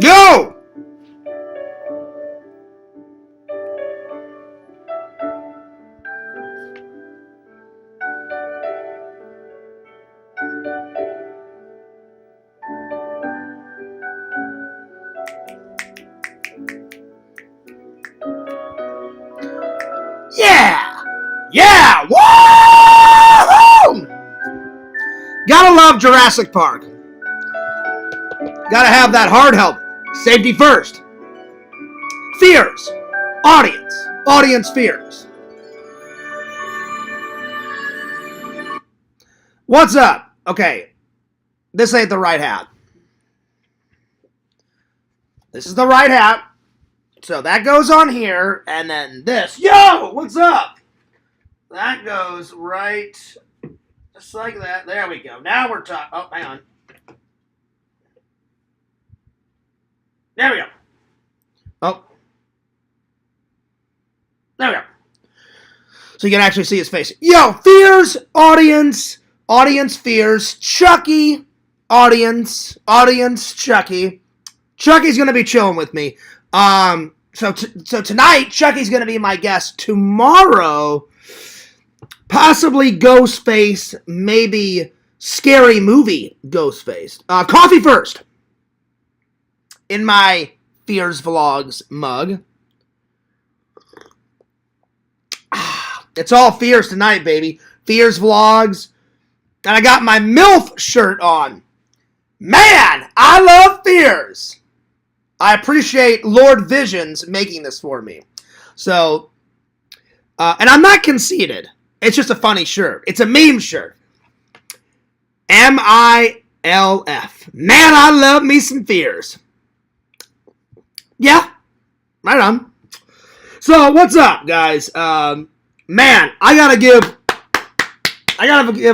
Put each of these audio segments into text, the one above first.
Go! Yeah! Yeah! Woo! Gotta love Jurassic Park. Gotta have that hard help. Safety first. Fears. Audience. Audience fears. What's up? Okay. This ain't the right hat. This is the right hat. So that goes on here, and then this. Yo! What's up? That goes right just like that. There we go. Now we're talking. Oh, hang on. There we go. Oh. There we go. So you can actually see his face. Yo, fears, audience, audience fears, Chucky, audience, Chucky. Chucky's going to be chilling with me. So tonight, Chucky's going to be my guest. Tomorrow, possibly Ghostface, maybe Scary Movie Ghostface. Coffee first. In my Fears Vlogs mug. It's all Fears tonight, baby. Fears Vlogs. And I got my MILF shirt on. Man, I love Fears. I appreciate Lord Visions making this for me. So, and I'm not conceited. It's just a funny shirt. It's a meme shirt. MILF. Man, I love me some Fears. Yeah, right on. So, what's up, guys? Man, I gotta give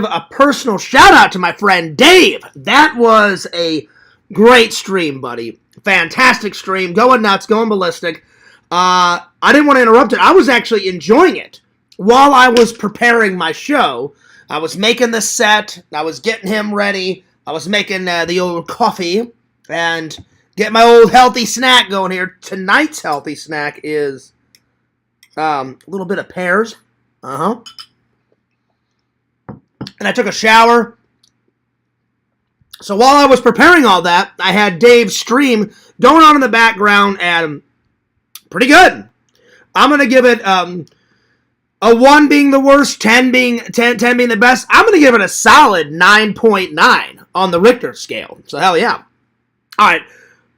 a personal shout out to my friend Dave. That was a great stream, buddy. Fantastic stream. Going nuts, going ballistic. I didn't want to interrupt it. I was actually enjoying it. While I was preparing my show, I was making the set. I was getting him ready. I was making the old coffee and getting my old healthy snack going here. Tonight's healthy snack is a little bit of pears. And I took a shower. So while I was preparing all that, I had Dave's stream going on in the background, and pretty good. I'm going to give it a 1 being the worst, 10 being the best. I'm going to give it a solid 9.9 on the Richter scale. So hell yeah. All right,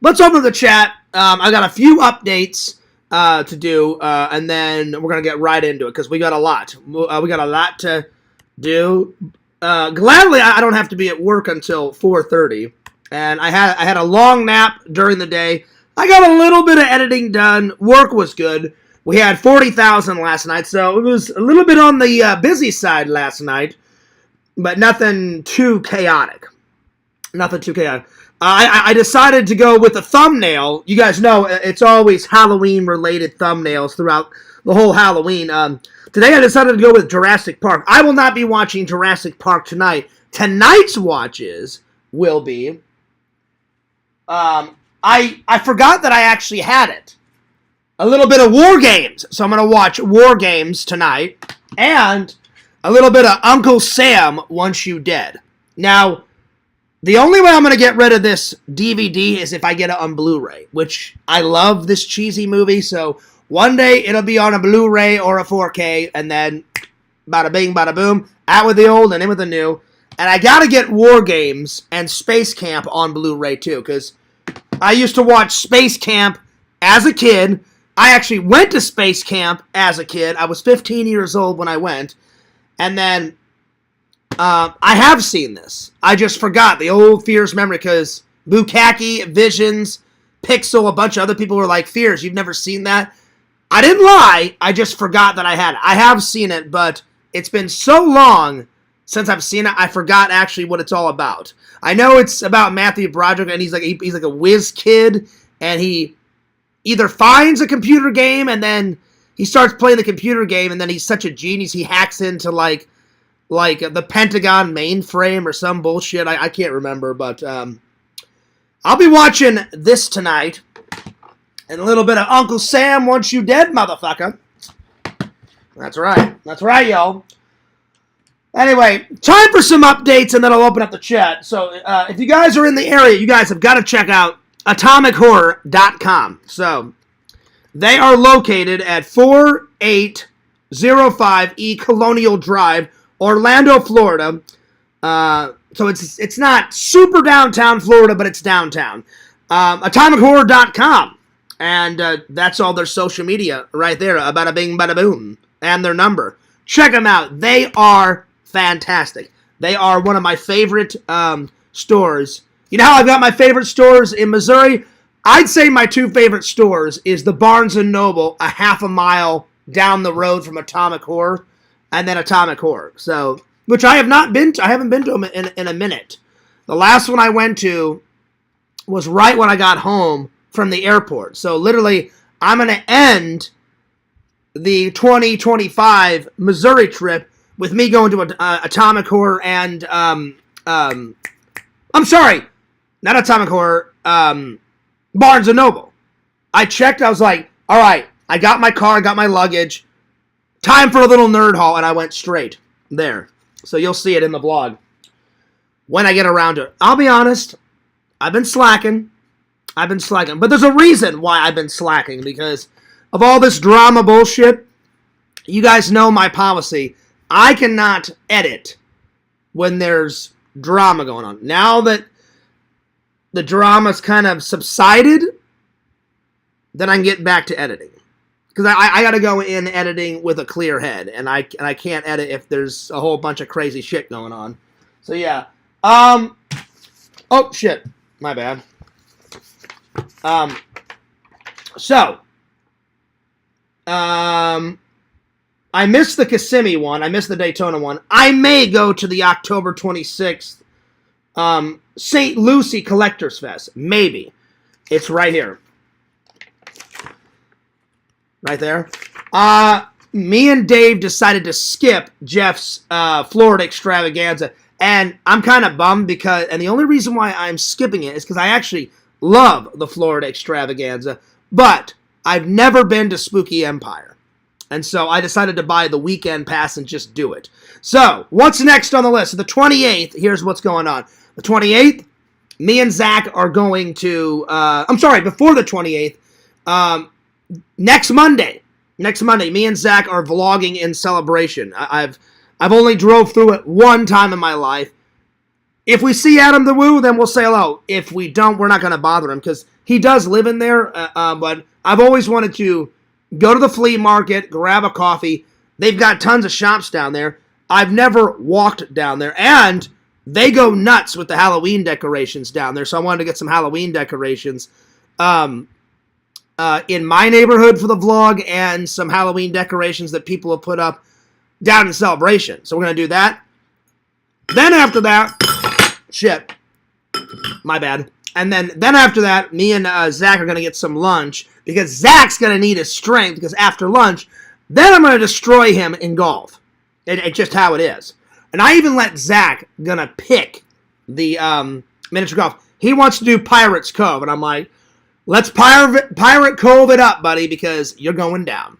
let's open the chat. I got a few updates to do, and then we're going to get right into it because we got a lot. We got a lot to do. Gladly, I don't have to be at work until 4:30, and I had a long nap during the day. I got a little bit of editing done. Work was good. We had 40,000 last night, so it was a little bit on the busy side last night, but nothing too chaotic. Nothing too chaotic. I decided to go with a thumbnail. You guys know it's always Halloween-related thumbnails throughout the whole Halloween. Today I decided to go with Jurassic Park. I will not be watching Jurassic Park tonight. Tonight's watches will be... I forgot that I actually had it. A little bit of War Games. So I'm going to watch War Games tonight. And a little bit of Uncle Sam, Once You Dead. Now, the only way I'm going to get rid of this DVD is if I get it on Blu-ray. Which, I love this cheesy movie, so one day it'll be on a Blu-ray or a 4K. And then, bada bing, bada boom. Out with the old and in with the new. And I got to get War Games and Space Camp on Blu-ray too. Because I used to watch Space Camp as a kid. I actually went to Space Camp as a kid. I was 15 years old when I went. And then I have seen this. I just forgot the old Fears memory because Bukaki, Visions, Pixel, a bunch of other people were like, Fears, you've never seen that? I didn't lie. I just forgot that I had it. I have seen it, but it's been so long since I've seen it, I forgot actually what it's all about. I know it's about Matthew Broderick, and he's like a whiz kid, and he either finds a computer game, and then he starts playing the computer game, and then he's such a genius, he hacks into, like the Pentagon mainframe or some bullshit. I can't remember, but I'll be watching this tonight. And a little bit of Uncle Sam Once You Dead, motherfucker. That's right. That's right, y'all. Anyway, time for some updates, and then I'll open up the chat. So, if you guys are in the area, you guys have got to check out atomichorror.com. So, they are located at 4805 E Colonial Drive, Orlando, Florida. So it's not super downtown Florida, but it's downtown. Atomichorror.com. And that's all their social media right there. Bada bing, bada boom. And their number. Check them out. They are fantastic. They are one of my favorite stores. You know how I've got my favorite stores in Missouri? I'd say my two favorite stores is the Barnes & Noble, a half a mile down the road from Atomic Horror, and then Atomic Horror. So, which I have not been to. I haven't been to them in a minute. The last one I went to was right when I got home from the airport. So literally, I'm going to end the 2025 Missouri trip with me going to Atomic Horror and, I'm sorry, not Atomic Horror, Barnes & Noble. I checked, I was like, all right, I got my car, I got my luggage, time for a little nerd haul, and I went straight there. So you'll see it in the vlog when I get around to it. I'll be honest, I've been slacking. But there's a reason why I've been slacking, because of all this drama bullshit. You guys know my policy. I cannot edit when there's drama going on. Now that the drama's kind of subsided, then I can get back to editing. Because I got to go in editing with a clear head, and I can't edit if there's a whole bunch of crazy shit going on. So yeah. Oh shit, my bad. I missed the Kissimmee one. I missed the Daytona one. I may go to the October 26th St. Lucie Collectors Fest. Maybe. It's right here. Right there. Me and Dave decided to skip Jeff's Florida extravaganza. And I'm kind of bummed because, and the only reason why I'm skipping it is because I actually love the Florida extravaganza. But I've never been to Spooky Empire. And so I decided to buy the weekend pass and just do it. So, what's next on the list? So the 28th, here's what's going on. The 28th, me and Zach are going to, before the 28th, next Monday, me and Zach are vlogging in celebration. I've only drove through it one time in my life. If we see Adam the Woo, then we'll say hello. If we don't, we're not going to bother him, because he does live in there, but I've always wanted to go to the flea market, grab a coffee. They've got tons of shops down there. I've never walked down there, and they go nuts with the Halloween decorations down there, so I wanted to get some Halloween decorations in my neighborhood for the vlog, and some Halloween decorations that people have put up down in Celebration. So we're going to do that. Then after that, shit, my bad. And then after that, me and Zach are going to get some lunch, because Zach's going to need his strength, because after lunch, then I'm going to destroy him in golf. It's just how it is. And I even let Zach gonna pick the miniature golf. He wants to do Pirates Cove, and I'm like, let's Pirate Cove it up, buddy, because you're going down.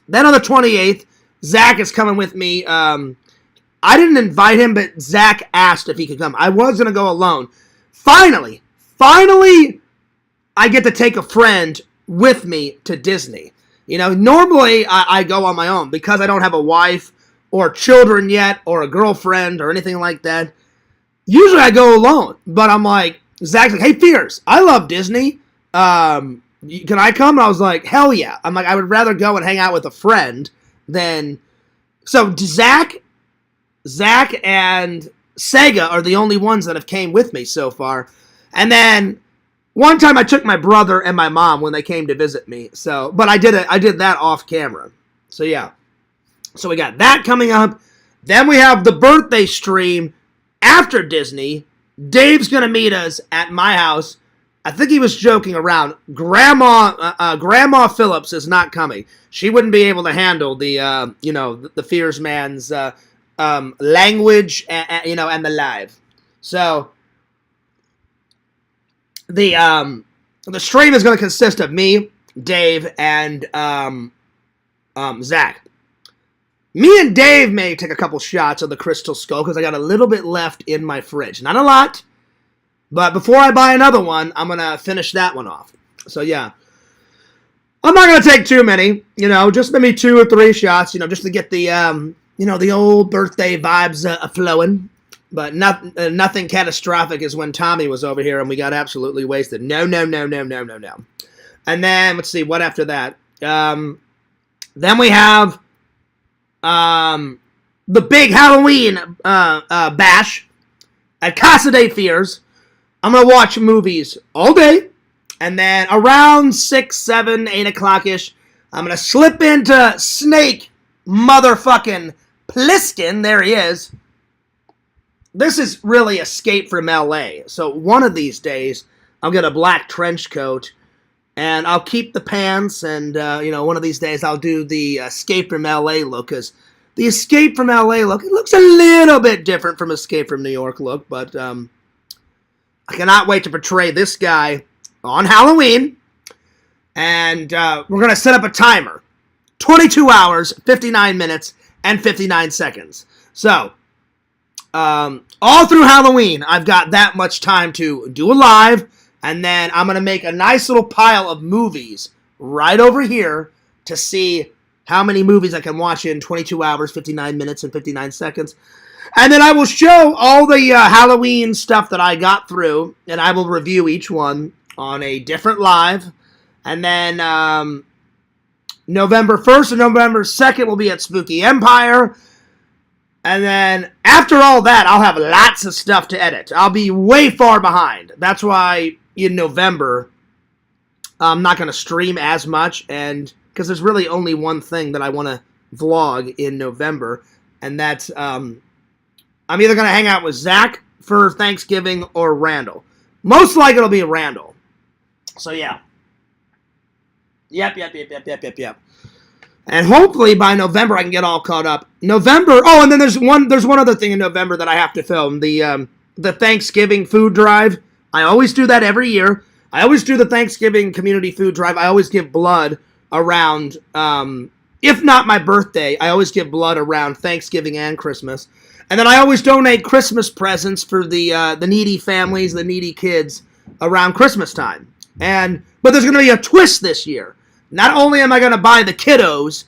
Then on the 28th, Zach is coming with me. I didn't invite him, but Zach asked if he could come. I was going to go alone. Finally, I get to take a friend with me to Disney. You know, normally I go on my own because I don't have a wife or children yet or a girlfriend or anything like that. Usually I go alone, but I'm like, Zach's like, hey, Fierce, I love Disney. Can I come? And I was like, hell yeah. I'm like, I would rather go and hang out with a friend than... So Zach and Sega are the only ones that have came with me so far. And then one time I took my brother and my mom when they came to visit me. So, but I did that off camera. So yeah. So we got that coming up. Then we have the birthday stream after Disney. Dave's going to meet us at my house. I think he was joking around. Grandma Phillips is not coming. She wouldn't be able to handle the, the Fears Man's language and the live. So the stream is going to consist of me, Dave, and Zach. Me and Dave may take a couple shots of the Crystal Skull because I got a little bit left in my fridge. Not a lot, but before I buy another one, I'm going to finish that one off. So, yeah. I'm not going to take too many, just maybe 2 or 3 shots, just to get the, the old birthday vibes flowing. But nothing catastrophic as when Tommy was over here and we got absolutely wasted. No. And then, let's see, what after that? Then we have the big Halloween bash at Casa de Fears. I'm going to watch movies all day. And then around 6, 7, 8 o'clock-ish, I'm going to slip into Snake motherfucking Plissken. There he is. This is really Escape from L.A. So one of these days, I'll get a black trench coat, and I'll keep the pants, and, one of these days I'll do the Escape from L.A. look, because the Escape from L.A. look, it looks a little bit different from Escape from New York look, but I cannot wait to portray this guy on Halloween, and we're going to set up a timer. 22 hours, 59 minutes, and 59 seconds. So, all through Halloween, I've got that much time to do a live, and then I'm going to make a nice little pile of movies right over here to see how many movies I can watch in 22 hours, 59 minutes, and 59 seconds. And then I will show all the Halloween stuff that I got through, and I will review each one on a different live. And then November 1st and November 2nd will be at Spooky Empire. And then after all that, I'll have lots of stuff to edit. I'll be way far behind. That's why in November, I'm not going to stream as much, and because there's really only one thing that I want to vlog in November, and that's I'm either going to hang out with Zach for Thanksgiving or Randall. Most likely it'll be Randall. So yeah. Yep. And hopefully by November I can get all caught up. November. Oh, and then there's one other thing in November that I have to film. The Thanksgiving food drive. I always do that every year. I always do the Thanksgiving community food drive. I always give blood around, if not my birthday, I always give blood around Thanksgiving and Christmas. And then I always donate Christmas presents for the needy families, the needy kids around Christmas time. But there's going to be a twist this year. Not only am I going to buy the kiddos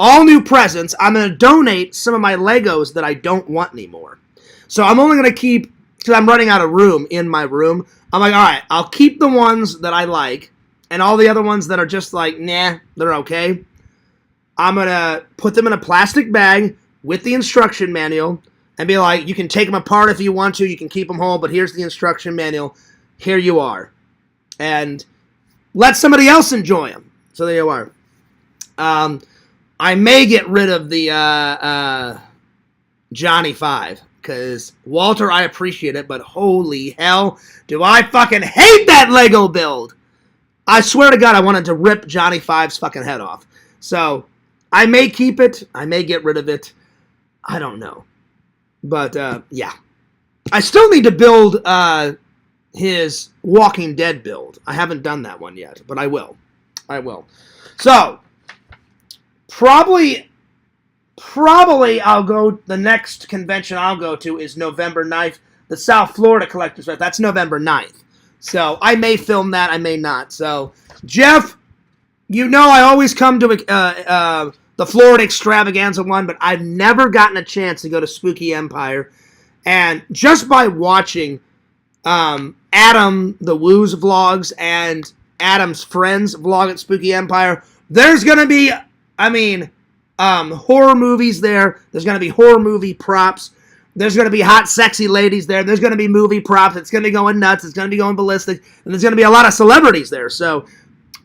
all new presents, I'm going to donate some of my Legos that I don't want anymore. So I'm only going to keep, because I'm running out of room in my room, I'm like, all right, I'll keep the ones that I like, and all the other ones that are just like, nah, they're okay. I'm going to put them in a plastic bag with the instruction manual and be like, you can take them apart if you want to, you can keep them whole, but here's the instruction manual. Here you are. And let somebody else enjoy them. So there you are. I may get rid of the Johnny 5, because Walter, I appreciate it, but holy hell, do I fucking hate that Lego build. I swear to God, I wanted to rip Johnny 5's fucking head off. So I may keep it. I may get rid of it. I don't know. But, yeah. I still need to build his Walking Dead build. I haven't done that one yet, but I will. So, probably I'll go, the next convention I'll go to is November 9th, the South Florida Collectors Fest. That's November 9th. So, I may film that, I may not. So, Jeff, I always come to the Florida Extravaganza one, but I've never gotten a chance to go to Spooky Empire. And just by watching Adam the Woo's vlogs and Adam's friends vlog at Spooky Empire, there's going to be, horror movies there. There's going to be horror movie props. There's going to be hot, sexy ladies there. There's going to be movie props. It's going to be going nuts. It's going to be going ballistic. And there's going to be a lot of celebrities there. So,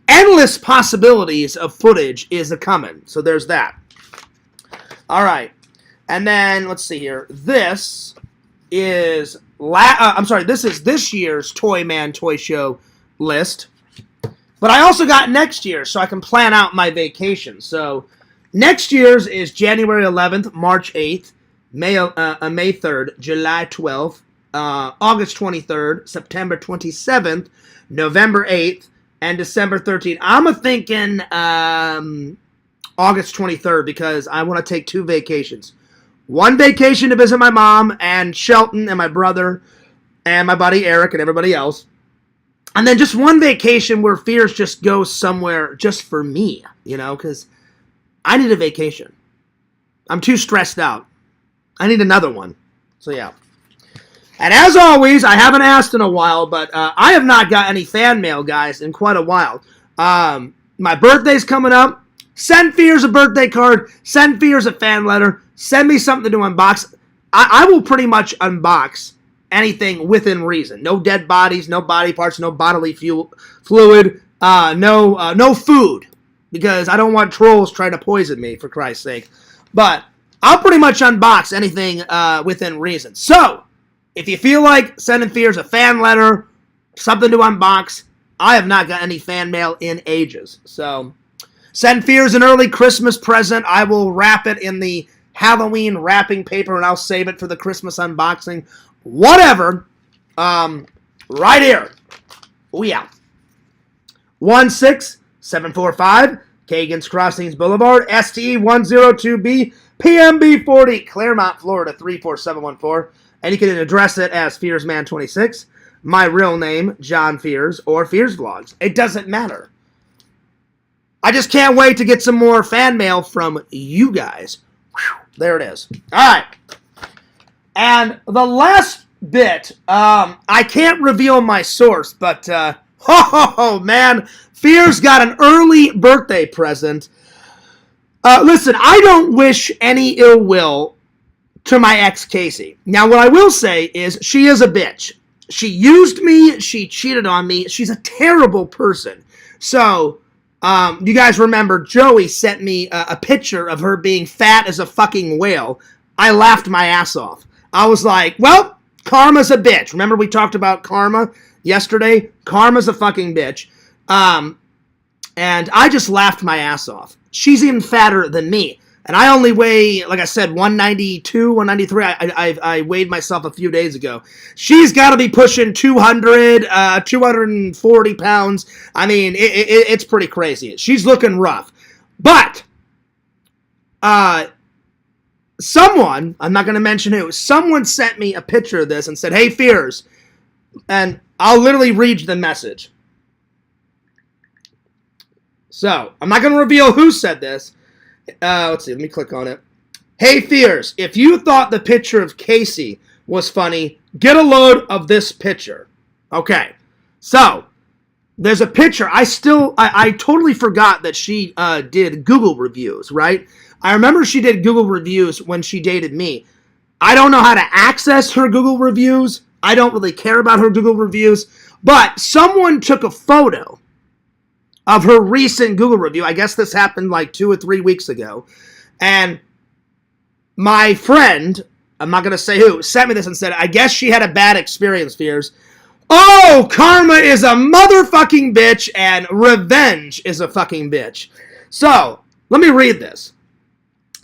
endless possibilities of footage is a-coming. So, there's that. All right. And then, let's see here. This is this is this year's Toy Man Toy Show list. But I also got next year, so I can plan out my vacation. So, next year's is January 11th, March 8th, May 3rd, July 12th, August 23rd, September 27th, November 8th, and December 13th. I'm thinking August 23rd because I want to take 2 vacations. One vacation to visit my mom and Shelton and my brother and my buddy Eric and everybody else. And then just one vacation where Fears just goes somewhere just for me, you know, because I need a vacation. I'm too stressed out. I need another one. So, yeah. And as always, I haven't asked in a while, but I have not got any fan mail, guys, in quite a while. My birthday's coming up. Send Fears a birthday card. Send Fears a fan letter. Send me something to unbox. I will pretty much unbox anything within reason. No dead bodies, no body parts, no bodily fluid, no food. Because I don't want trolls trying to poison me, for Christ's sake. But I'll pretty much unbox anything within reason. So, if you feel like sending Fears a fan letter, something to unbox, I have not got any fan mail in ages. So, send Fears an early Christmas present. I will wrap it in the Halloween wrapping paper, and I'll save it for the Christmas unboxing. Whatever. Right here. Oh, yeah. 16745 Kagan's Crossings Boulevard, STE 102B, PMB 40, Claremont, Florida 34714. And you can address it as FearsMan26, my real name, John Fears, or Fears Vlogs. It doesn't matter. I just can't wait to get some more fan mail from you guys. Whew, there it is. All right. And the last bit, I can't reveal my source, but, man, Fears got an early birthday present. Listen, I don't wish any ill will to my ex, Casey. Now, what I will say is she is a bitch. She used me. She cheated on me. She's a terrible person. So, you guys remember Joey sent me a picture of her being fat as a fucking whale. I laughed my ass off. I was like, well, karma's a bitch. Remember we talked about karma yesterday? Karma's a fucking bitch. And I just laughed my ass off. She's even fatter than me. And I only weigh, like I said, 192, 193. I weighed myself a few days ago. She's got to be pushing 200, 240 pounds. I mean, it's pretty crazy. She's looking rough. But, someone, I'm not going to mention who, someone sent me a picture of this and said, hey, Fears. And I'll literally read the message. So, I'm not going to reveal who said this. Let's see, let me click on it. Hey, Fears, if you thought the picture of Casey was funny, get a load of this picture. Okay, so, there's a picture. I totally forgot that she did Google reviews, right? I remember she did Google reviews when she dated me. I don't know how to access her Google reviews. I don't really care about her Google reviews. But someone took a photo of her recent Google review. I guess this happened like 2 or 3 weeks ago. And my friend, I'm not going to say who, sent me this and said, I guess she had a bad experience, Fears. Oh, karma is a motherfucking bitch and revenge is a fucking bitch. So, let me read this.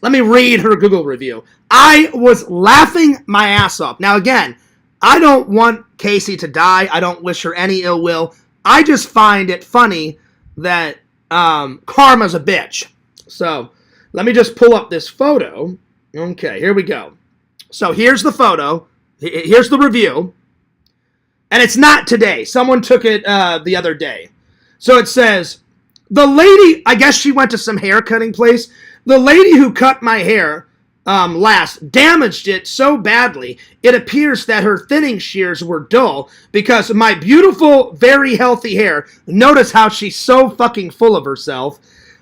Let me read her Google review. I was laughing my ass off. Now, again, I don't want Casey to die. I don't wish her any ill will. I just find it funny that karma's a bitch. So, let me just pull up this photo. Okay, here we go. So, here's the photo. Here's the review. And it's not today. Someone took it the other day. So, it says, the lady, I guess she went to some hair cutting place. The lady who cut my hair last damaged it so badly, it appears that her thinning shears were dull because my beautiful, very healthy hair, notice how she's so fucking full of herself.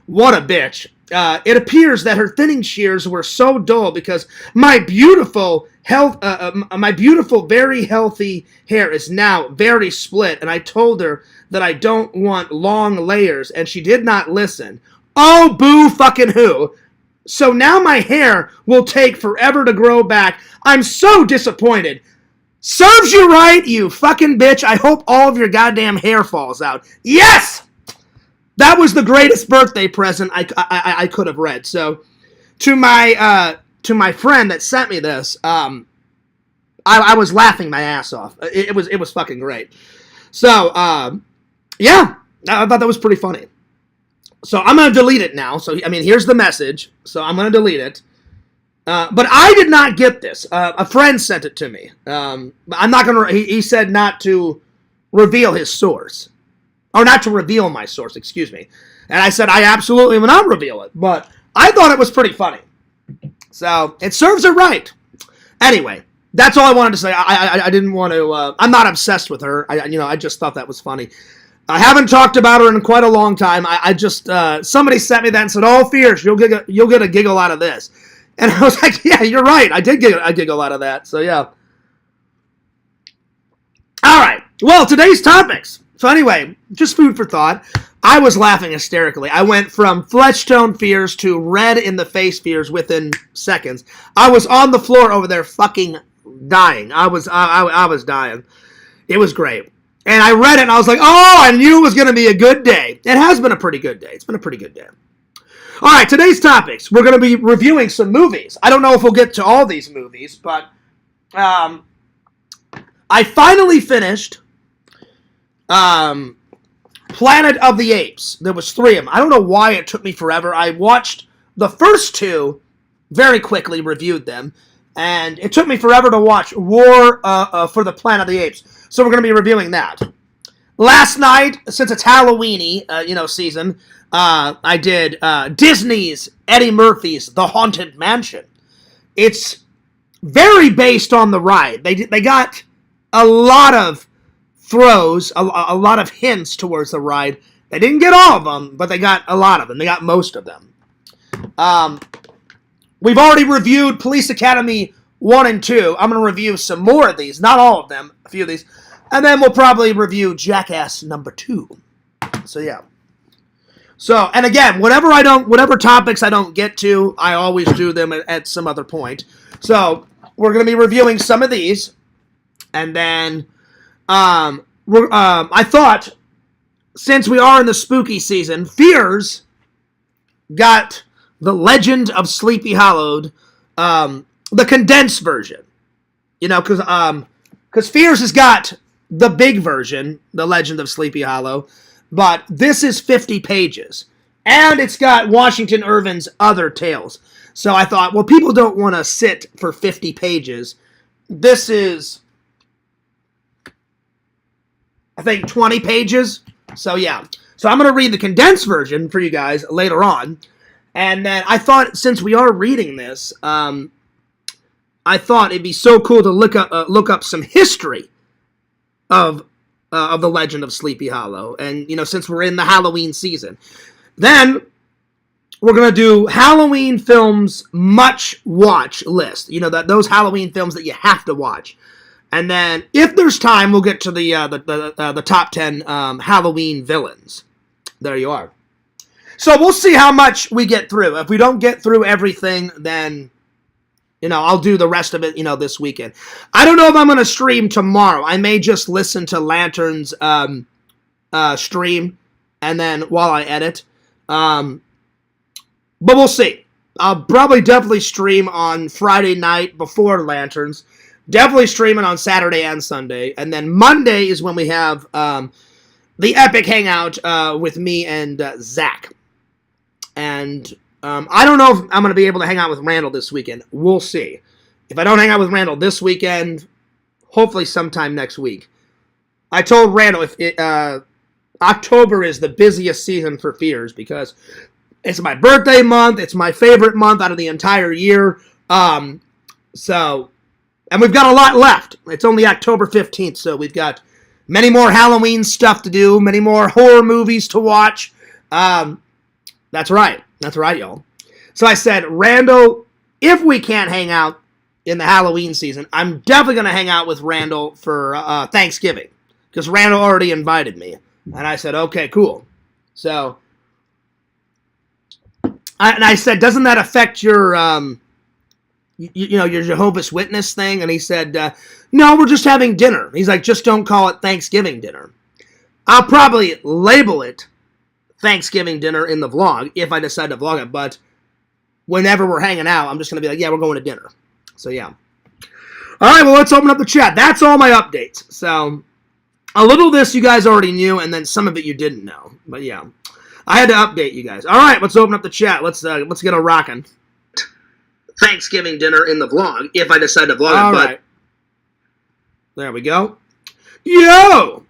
What a bitch. It appears that her thinning shears were so dull because my beautiful, very healthy hair is now very split, and I told her that I don't want long layers, and she did not listen. Oh, boo fucking who. So now my hair will take forever to grow back. I'm so disappointed. Serves you right, you fucking bitch. I hope all of your goddamn hair falls out. Yes! That was the greatest birthday present I could have read. So, to my friend that sent me this, I was laughing my ass off. It was fucking great. So, yeah, I thought that was pretty funny. So I'm going to delete it now. So, I mean, here's the message. So I'm going to delete it. But I did not get this. A friend sent it to me. I'm not going to, he said not to reveal his source. Or not to reveal my source, excuse me. And I said, I absolutely will not reveal it. But I thought it was pretty funny. So, it serves it right. Anyway, that's all I wanted to say. I didn't want to, I'm not obsessed with her. I just thought that was funny. I haven't talked about her in quite a long time. I just, somebody sent me that and said, oh, Fierce, you'll get a giggle out of this. And I was like, yeah, you're right. I did get a giggle out of that. So, yeah. All right. Well, today's topics. So, anyway, just food for thought. I was laughing hysterically. I went from flesh tone fears to red in the face fears within seconds. I was on the floor over there fucking dying. I was dying. It was great. And I read it and I was like, oh, I knew it was going to be a good day. It has been a pretty good day. It's been a pretty good day. All right, today's topics. We're going to be reviewing some movies. I don't know if we'll get to all these movies, but I finally finished Planet of the Apes. There was 3 of them. I don't know why it took me forever. I watched the first 2 very quickly, reviewed them, and it took me forever to watch War for the Planet of the Apes. So we're going to be reviewing that. Last night, since it's Halloween-y, season, I did Disney's Eddie Murphy's The Haunted Mansion. It's very based on the ride. They got a lot of throws, a lot of hints towards the ride. They didn't get all of them, but they got a lot of them. They got most of them. We've already reviewed Police Academy 1 and 2. I'm going to review some more of these. Not all of them, a few of these. And then we'll probably review Jackass number 2. So, yeah. So, and again, whatever topics I don't get to, I always do them at some other point. So, we're going to be reviewing some of these. And then, I thought, since we are in the spooky season, Fears got The Legend of Sleepy Hollow, the condensed version. Because Fears has got the big version, The Legend of Sleepy Hollow, but this is 50 pages. And it's got Washington Irving's other tales. So I thought, well, people don't want to sit for 50 pages. This is, I think, 20 pages. So, yeah. So I'm going to read the condensed version for you guys later on. And then I thought, since we are reading this, I thought it'd be so cool to look up some history of The Legend of Sleepy Hollow. And, since we're in the Halloween season. Then, we're going to do Halloween films watch list. Those Halloween films that you have to watch. And then, if there's time, we'll get to the top 10 Halloween villains. There you are. So, we'll see how much we get through. If we don't get through everything, then, I'll do the rest of it, this weekend. I don't know if I'm going to stream tomorrow. I may just listen to Lantern's stream, and then while I edit. But we'll see. I'll probably definitely stream on Friday night before Lanterns. Definitely streaming on Saturday and Sunday. And then Monday is when we have the epic hangout with me and Zach. And I don't know if I'm going to be able to hang out with Randall this weekend. We'll see. If I don't hang out with Randall this weekend, hopefully sometime next week. I told Randall October is the busiest season for Fears because it's my birthday month. It's my favorite month out of the entire year. And we've got a lot left. It's only October 15th, so we've got many more Halloween stuff to do, many more horror movies to watch. That's right. That's right, y'all. So I said, Randall, if we can't hang out in the Halloween season, I'm definitely going to hang out with Randall for Thanksgiving because Randall already invited me. And I said, okay, cool. So, I said, doesn't that affect your, your Jehovah's Witness thing? And he said, no, we're just having dinner. He's like, just don't call it Thanksgiving dinner. I'll probably label it Thanksgiving dinner in the vlog if I decide to vlog it. But whenever we're hanging out, I'm just going to be like, yeah, we're going to dinner. So, yeah. All All right, well, let's open up the chat. That's all my updates. So, a little of this you guys already knew, and then some of it you didn't know. But yeah, I had to update you guys. All right, let's open up the chat. Let's get a rockin'. Thanksgiving dinner in the vlog, if I decide to vlog it. All right. There we go. Yo!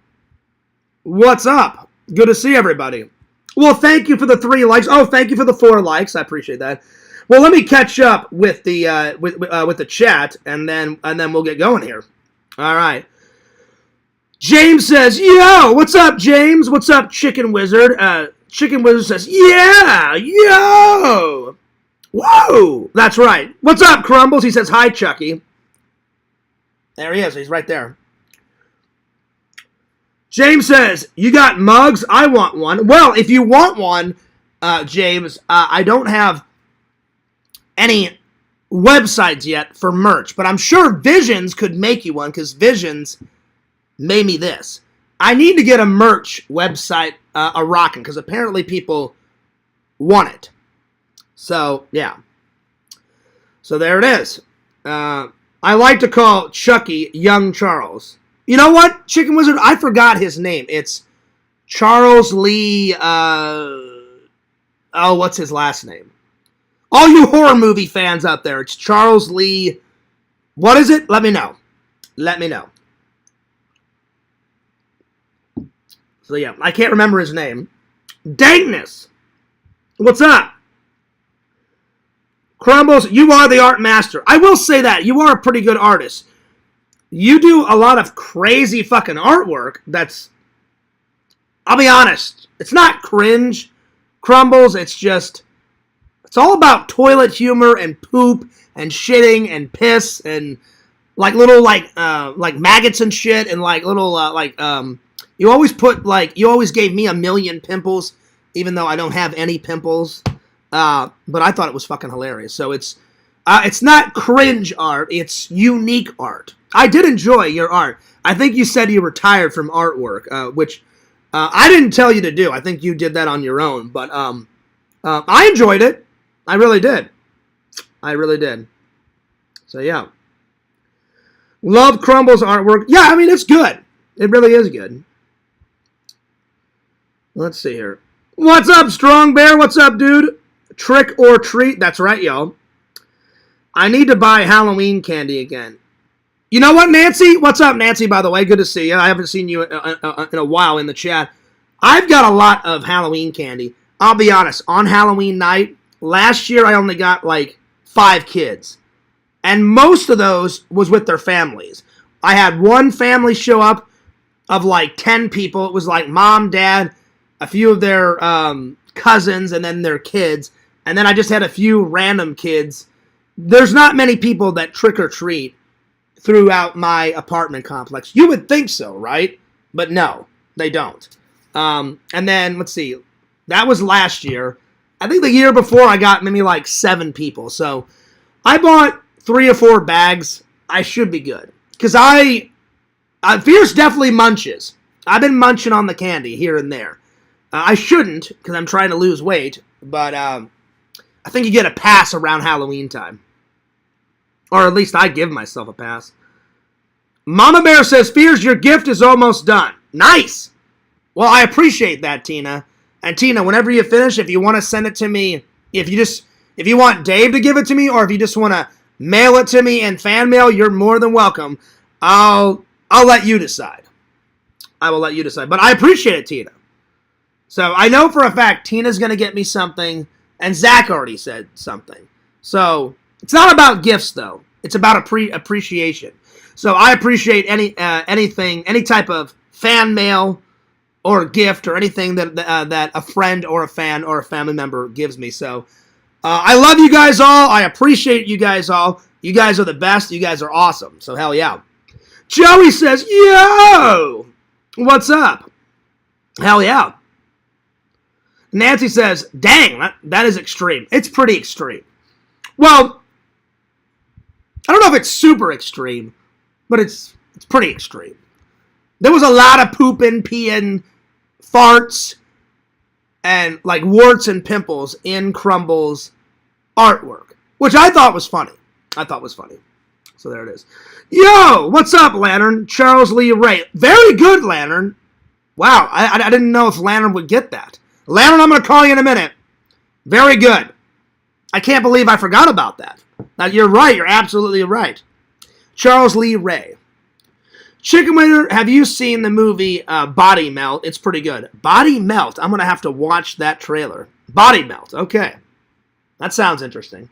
What's up? Good to see everybody. Well, thank you for the 3 likes. Oh, thank you for the 4 likes. I appreciate that. Well, let me catch up with the with the chat, and then we'll get going here. All right. James says, "Yo, what's up, James? What's up, Chicken Wizard?" Chicken Wizard says, "Yeah, yo, whoa, that's right. What's up, Crumbles?" He says, "Hi, Chucky." There he is. He's right there. James says, "You got mugs? I want one." Well, if you want one, James, I don't have any websites yet for merch, but I'm sure Visions could make you one, because Visions made me this. I need to get a merch website a rockin', because apparently people want it. So, yeah. So there it is. I like to call Chucky Young Charles. You know what, Chicken Wizard? I forgot his name. It's Charles Lee, what's his last name? All you horror movie fans out there, it's Charles Lee. What is it? Let me know. Let me know. So yeah, I can't remember his name. Dankness. What's up? Crumbles, you are the art master. I will say that. You are a pretty good artist. You do a lot of crazy fucking artwork that's, I'll be honest, it's not cringe, Crumbles, it's just, it's all about toilet humor and poop and shitting and piss and like little like maggots and shit and like little you always put like, you always gave me 1,000,000 pimples even though I don't have any pimples, but I thought it was fucking hilarious. So it's not cringe art, it's unique art. I did enjoy your art. I think you said you retired from artwork, which I didn't tell you to do. I think you did that on your own, but I enjoyed it. I really did. I really did. So, yeah. Love Crumbles artwork. Yeah, I mean, it's good. It really is good. Let's see here. What's up, Strong Bear? What's up, dude? Trick or treat. That's right, y'all. I need to buy Halloween candy again. You know what, Nancy? What's up, Nancy, by the way? Good to see you. I haven't seen you in a while in the chat. I've got a lot of Halloween candy. I'll be honest. On Halloween night, last year I only got like 5 kids. And most of those was with their families. I had one family show up of like 10 people. It was like mom, dad, a few of their cousins, and then their kids. And then I just had a few random kids. There's not many people that trick or treat throughout my apartment complex. You would think so, right? But no, they don't. And then, let's see. That was last year. I think the year before I got maybe like 7 people. So I bought 3 or 4 bags. I should be good. Because Fierce definitely munches. I've been munching on the candy here and there. I shouldn't, because I'm trying to lose weight. But I think you get a pass around Halloween time. Or at least I give myself a pass. Mama Bear says, Fierce, your gift is almost done. Nice! Well, I appreciate that, Tina. And Tina, whenever you finish, if you want to send it to me, if you want Dave to give it to me, or if you just want to mail it to me in fan mail, you're more than welcome. I'll let you decide. I will let you decide. But I appreciate it, Tina. So I know for a fact Tina's going to get me something, and Zach already said something. So it's not about gifts, though. It's about appreciation. So I appreciate anything, any type of fan mail or a gift or anything that a friend or a fan or a family member gives me. So I love you guys all. I appreciate you guys all. You guys are the best. You guys are awesome. So hell yeah. Joey says, yo, what's up? Hell yeah. Nancy says, dang, that is extreme. It's pretty extreme. Well, I don't know if it's super extreme, but it's pretty extreme. There was a lot of pooping, peeing, farts, and like warts and pimples in Crumbles' artwork, which I thought was funny. So there it is. Yo, what's up, Lantern? Charles Lee Ray. Very good, Lantern. Wow, I didn't know if Lantern would get that. Lantern, I'm going to call you in a minute. Very good. I can't believe I forgot about that. Now, you're right. You're absolutely right. Charles Lee Ray. Chicken Winter, have you seen the movie Body Melt? It's pretty good. Body Melt. I'm going to have to watch that trailer. Body Melt. Okay. That sounds interesting.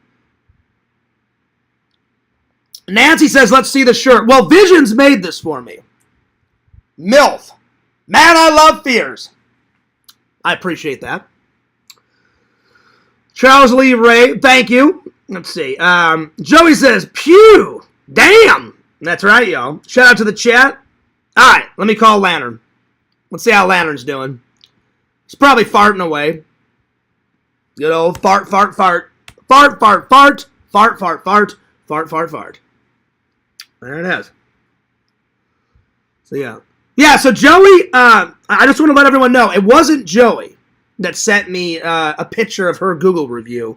Nancy says, let's see the shirt. Well, Visions made this for me. MILF. Man, I love fears. I appreciate that. Charles Lee Ray, thank you. Let's see. Joey says, pew. Damn. That's right, y'all. Shout out to the chat. All right, let me call Lantern. Let's see how Lantern's doing. He's probably farting away. Good old fart, fart, fart. Fart, fart, fart. Fart, fart, fart. Fart, fart, fart. There it is. So, yeah. Yeah, so Joey, I just want to let everyone know, it wasn't Joey that sent me a picture of her Google review.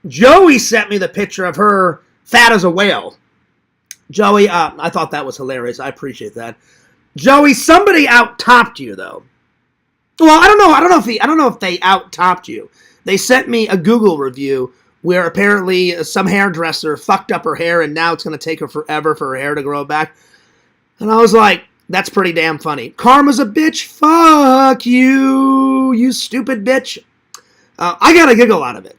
Joey sent me the picture of her fat as a whale. Joey, I thought that was hilarious. I appreciate that. Joey, somebody out-topped you, though. Well, I don't know if they out-topped you. They sent me a Google review where apparently some hairdresser fucked up her hair and now it's going to take her forever for her hair to grow back. And I was like, that's pretty damn funny. Karma's a bitch. Fuck you, you stupid bitch. I got a giggle out of it.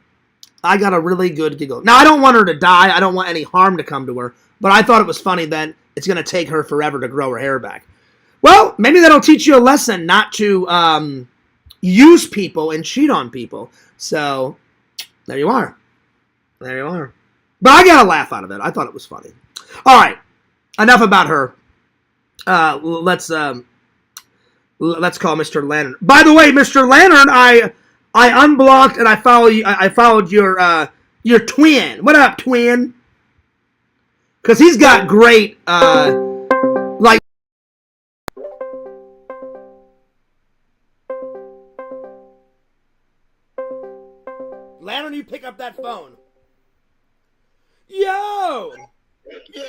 I got a really good giggle. Now, I don't want her to die. I don't want any harm to come to her. But I thought it was funny that it's going to take her forever to grow her hair back. Well, maybe that'll teach you a lesson not to use people and cheat on people. So, there you are. There you are. But I got a laugh out of it. I thought it was funny. All right. Enough about her. Let's call Mr. Lantern. By the way, Mr. Lantern, I unblocked and I followed your twin. What up, twin? Because he's got great, like... Lantern, you pick up that phone. Yo! Yeah.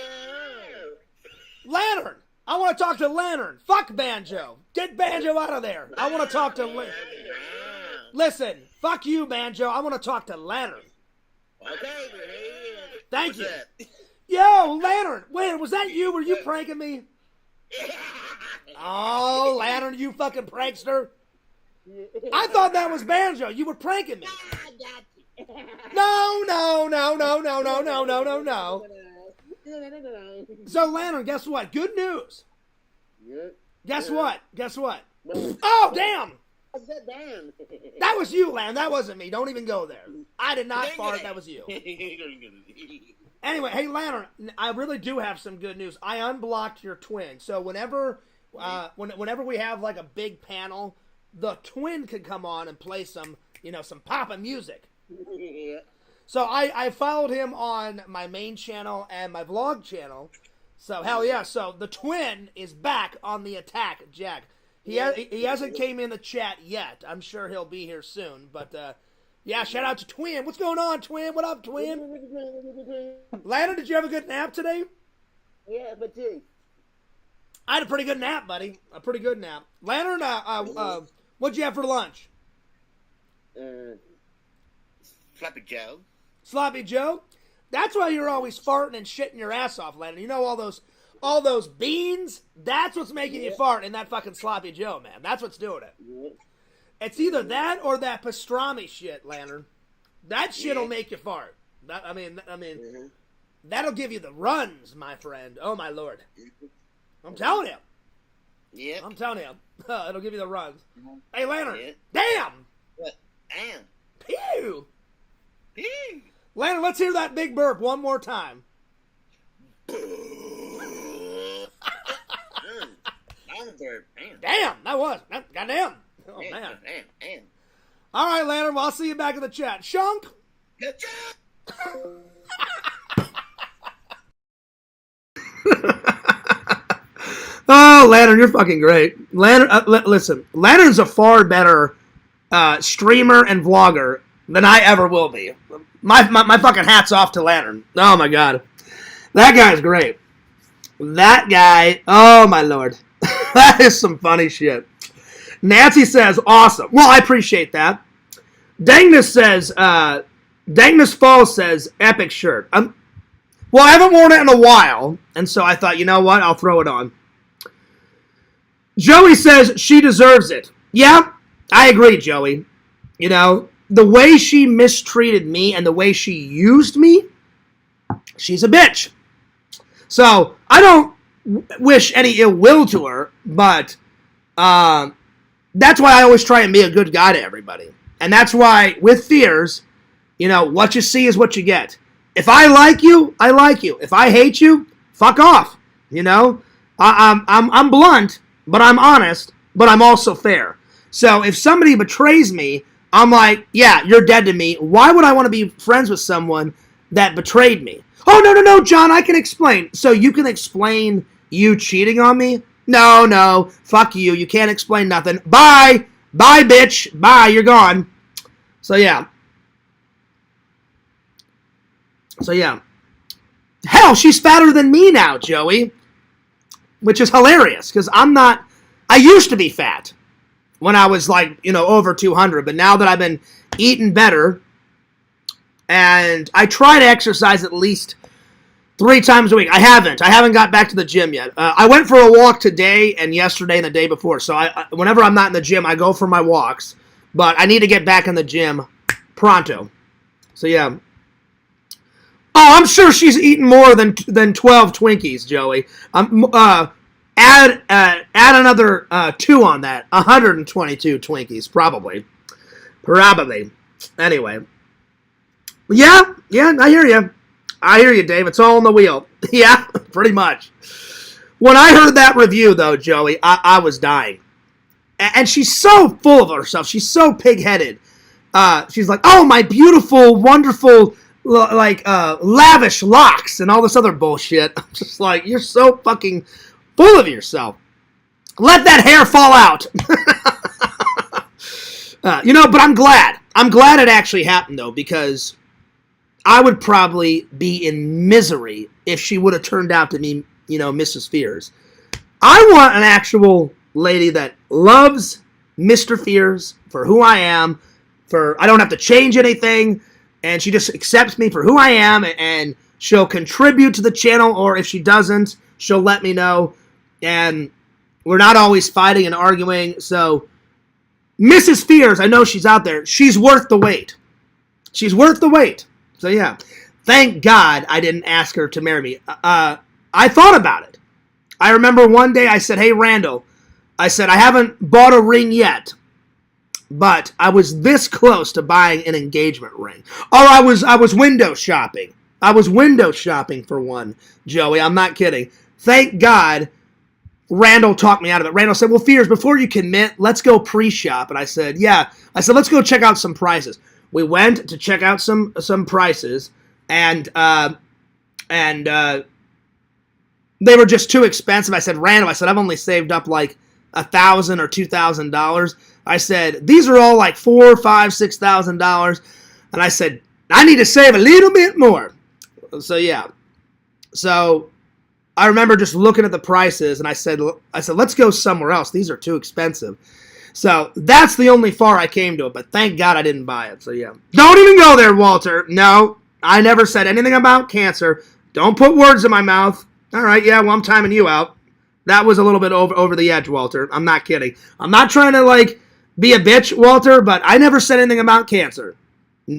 Lantern! I want to talk to Lantern. Fuck Banjo. Get Banjo out of there. I want to talk to... Listen, fuck you, Banjo. I want to talk to Lantern. Okay. Thank you. Yo, Lantern. Wait, was that you? Were you pranking me? Oh, Lantern, you fucking prankster. I thought that was Banjo. You were pranking me. No. So, Lantern, guess what? Good news. Guess what? Oh, damn. That was you, Lantern. That wasn't me. Don't even go there. I did not fart. That was you. Anyway, hey, Lantern, I really do have some good news. I unblocked your twin. So whenever we have, like, a big panel, the twin could come on and play some poppin' music. So I followed him on my main channel and my vlog channel. So, hell yeah. So the twin is back on the attack, Jack. He hasn't came in the chat yet. I'm sure he'll be here soon. But, yeah, shout out to Twin. What's going on, Twin? What up, Twin? Lantern, did you have a good nap today? Yeah, but dude. I had a pretty good nap, buddy. A pretty good nap. Lantern, what'd you have for lunch? Sloppy Joe. Sloppy Joe? That's why you're always farting and shitting your ass off, Lantern. You know all those beans? That's what's making you fart in that fucking Sloppy Joe, man. That's what's doing it. Yeah. It's either that or that pastrami shit, Lantern. That shit'll make you fart. I mean, that'll give you the runs, my friend. Oh my lord. I'm telling you. Yeah. I'm telling you. It'll give you the runs. Hey, Lantern. Yeah. Damn! What? Damn. Pew! Pew! Lantern, let's hear that big burp one more time. Damn, that was. Goddamn. Oh, man. Damn. All right, Lantern, well, I'll see you back in the chat. Shunk! Oh, Lantern, you're fucking great. Lantern, listen, Lantern's a far better streamer and vlogger than I ever will be. My fucking hat's off to Lantern. Oh, my God. That guy's great. That guy, oh my lord. That is some funny shit. Nancy says, awesome. Well, I appreciate that. Dangness says, Dangness Falls says, epic shirt. Well, I haven't worn it in a while, and so I thought, you know what, I'll throw it on. Joey says she deserves it. Yeah, I agree, Joey. You know, the way she mistreated me and the way she used me, she's a bitch. So, I don't wish any ill will to her, but that's why I always try and be a good guy to everybody. And that's why, with fears, you know, what you see is what you get. If I like you, I like you. If I hate you, fuck off. You know, I'm blunt, but I'm honest, but I'm also fair. So if somebody betrays me, I'm like, yeah, you're dead to me. Why would I want to be friends with someone that betrayed me? Oh, no, John, I can explain. So you can explain you cheating on me? No, fuck you. You can't explain nothing. Bye, bitch. Bye, you're gone. So yeah. Hell, she's fatter than me now, Joey. Which is hilarious, because I used to be fat when I was like, you know, over 200. But now that I've been eating better, and I try to exercise at least 3 times a week. I haven't got back to the gym yet. I went for a walk today and yesterday and the day before. So whenever I'm not in the gym, I go for my walks. But I need to get back in the gym pronto. So yeah. Oh, I'm sure she's eaten more than 12 Twinkies, Joey. Add another 2 on that. 122 Twinkies, probably. Anyway. Yeah, I hear you, Dave. It's all on the wheel. Yeah, pretty much. When I heard that review, though, Joey, I was dying. And she's so full of herself. She's so pig-headed. She's like, oh, my beautiful, wonderful, lavish locks and all this other bullshit. I'm just like, you're so fucking full of yourself. Let that hair fall out. But I'm glad. I'm glad it actually happened, though, because I would probably be in misery if she would have turned out to be, you know, Mrs. Fears. I want an actual lady that loves Mr. Fears for who I am, I don't have to change anything, and she just accepts me for who I am, and she'll contribute to the channel, or if she doesn't, she'll let me know, and we're not always fighting and arguing. So Mrs. Fears, I know she's out there. She's worth the wait. She's worth the wait. So yeah, thank God I didn't ask her to marry me. I thought about it. I remember one day I said, hey, Randall, I said, I haven't bought a ring yet, but I was this close to buying an engagement ring. Or I was window shopping. I was window shopping for one, Joey. I'm not kidding. Thank God Randall talked me out of it. Randall said, well, Fears, before you commit, let's go pre-shop. And I said, yeah. I said, let's go check out some prices. We went to check out some prices, and they were just too expensive. I said, Randall, I've only saved up like $1,000 or $2,000. I said, these are all like $4,000, $5,000, $6,000. And I said, I need to save a little bit more. So yeah. So I remember just looking at the prices, and I said, let's go somewhere else. These are too expensive. So that's the only far I came to it, but thank God I didn't buy it. So yeah. Don't even go there, Walter. No, I never said anything about cancer. Don't put words in my mouth. All right, yeah, well, I'm timing you out. That was a little bit over the edge, Walter. I'm not kidding. I'm not trying to, be a bitch, Walter, but I never said anything about cancer.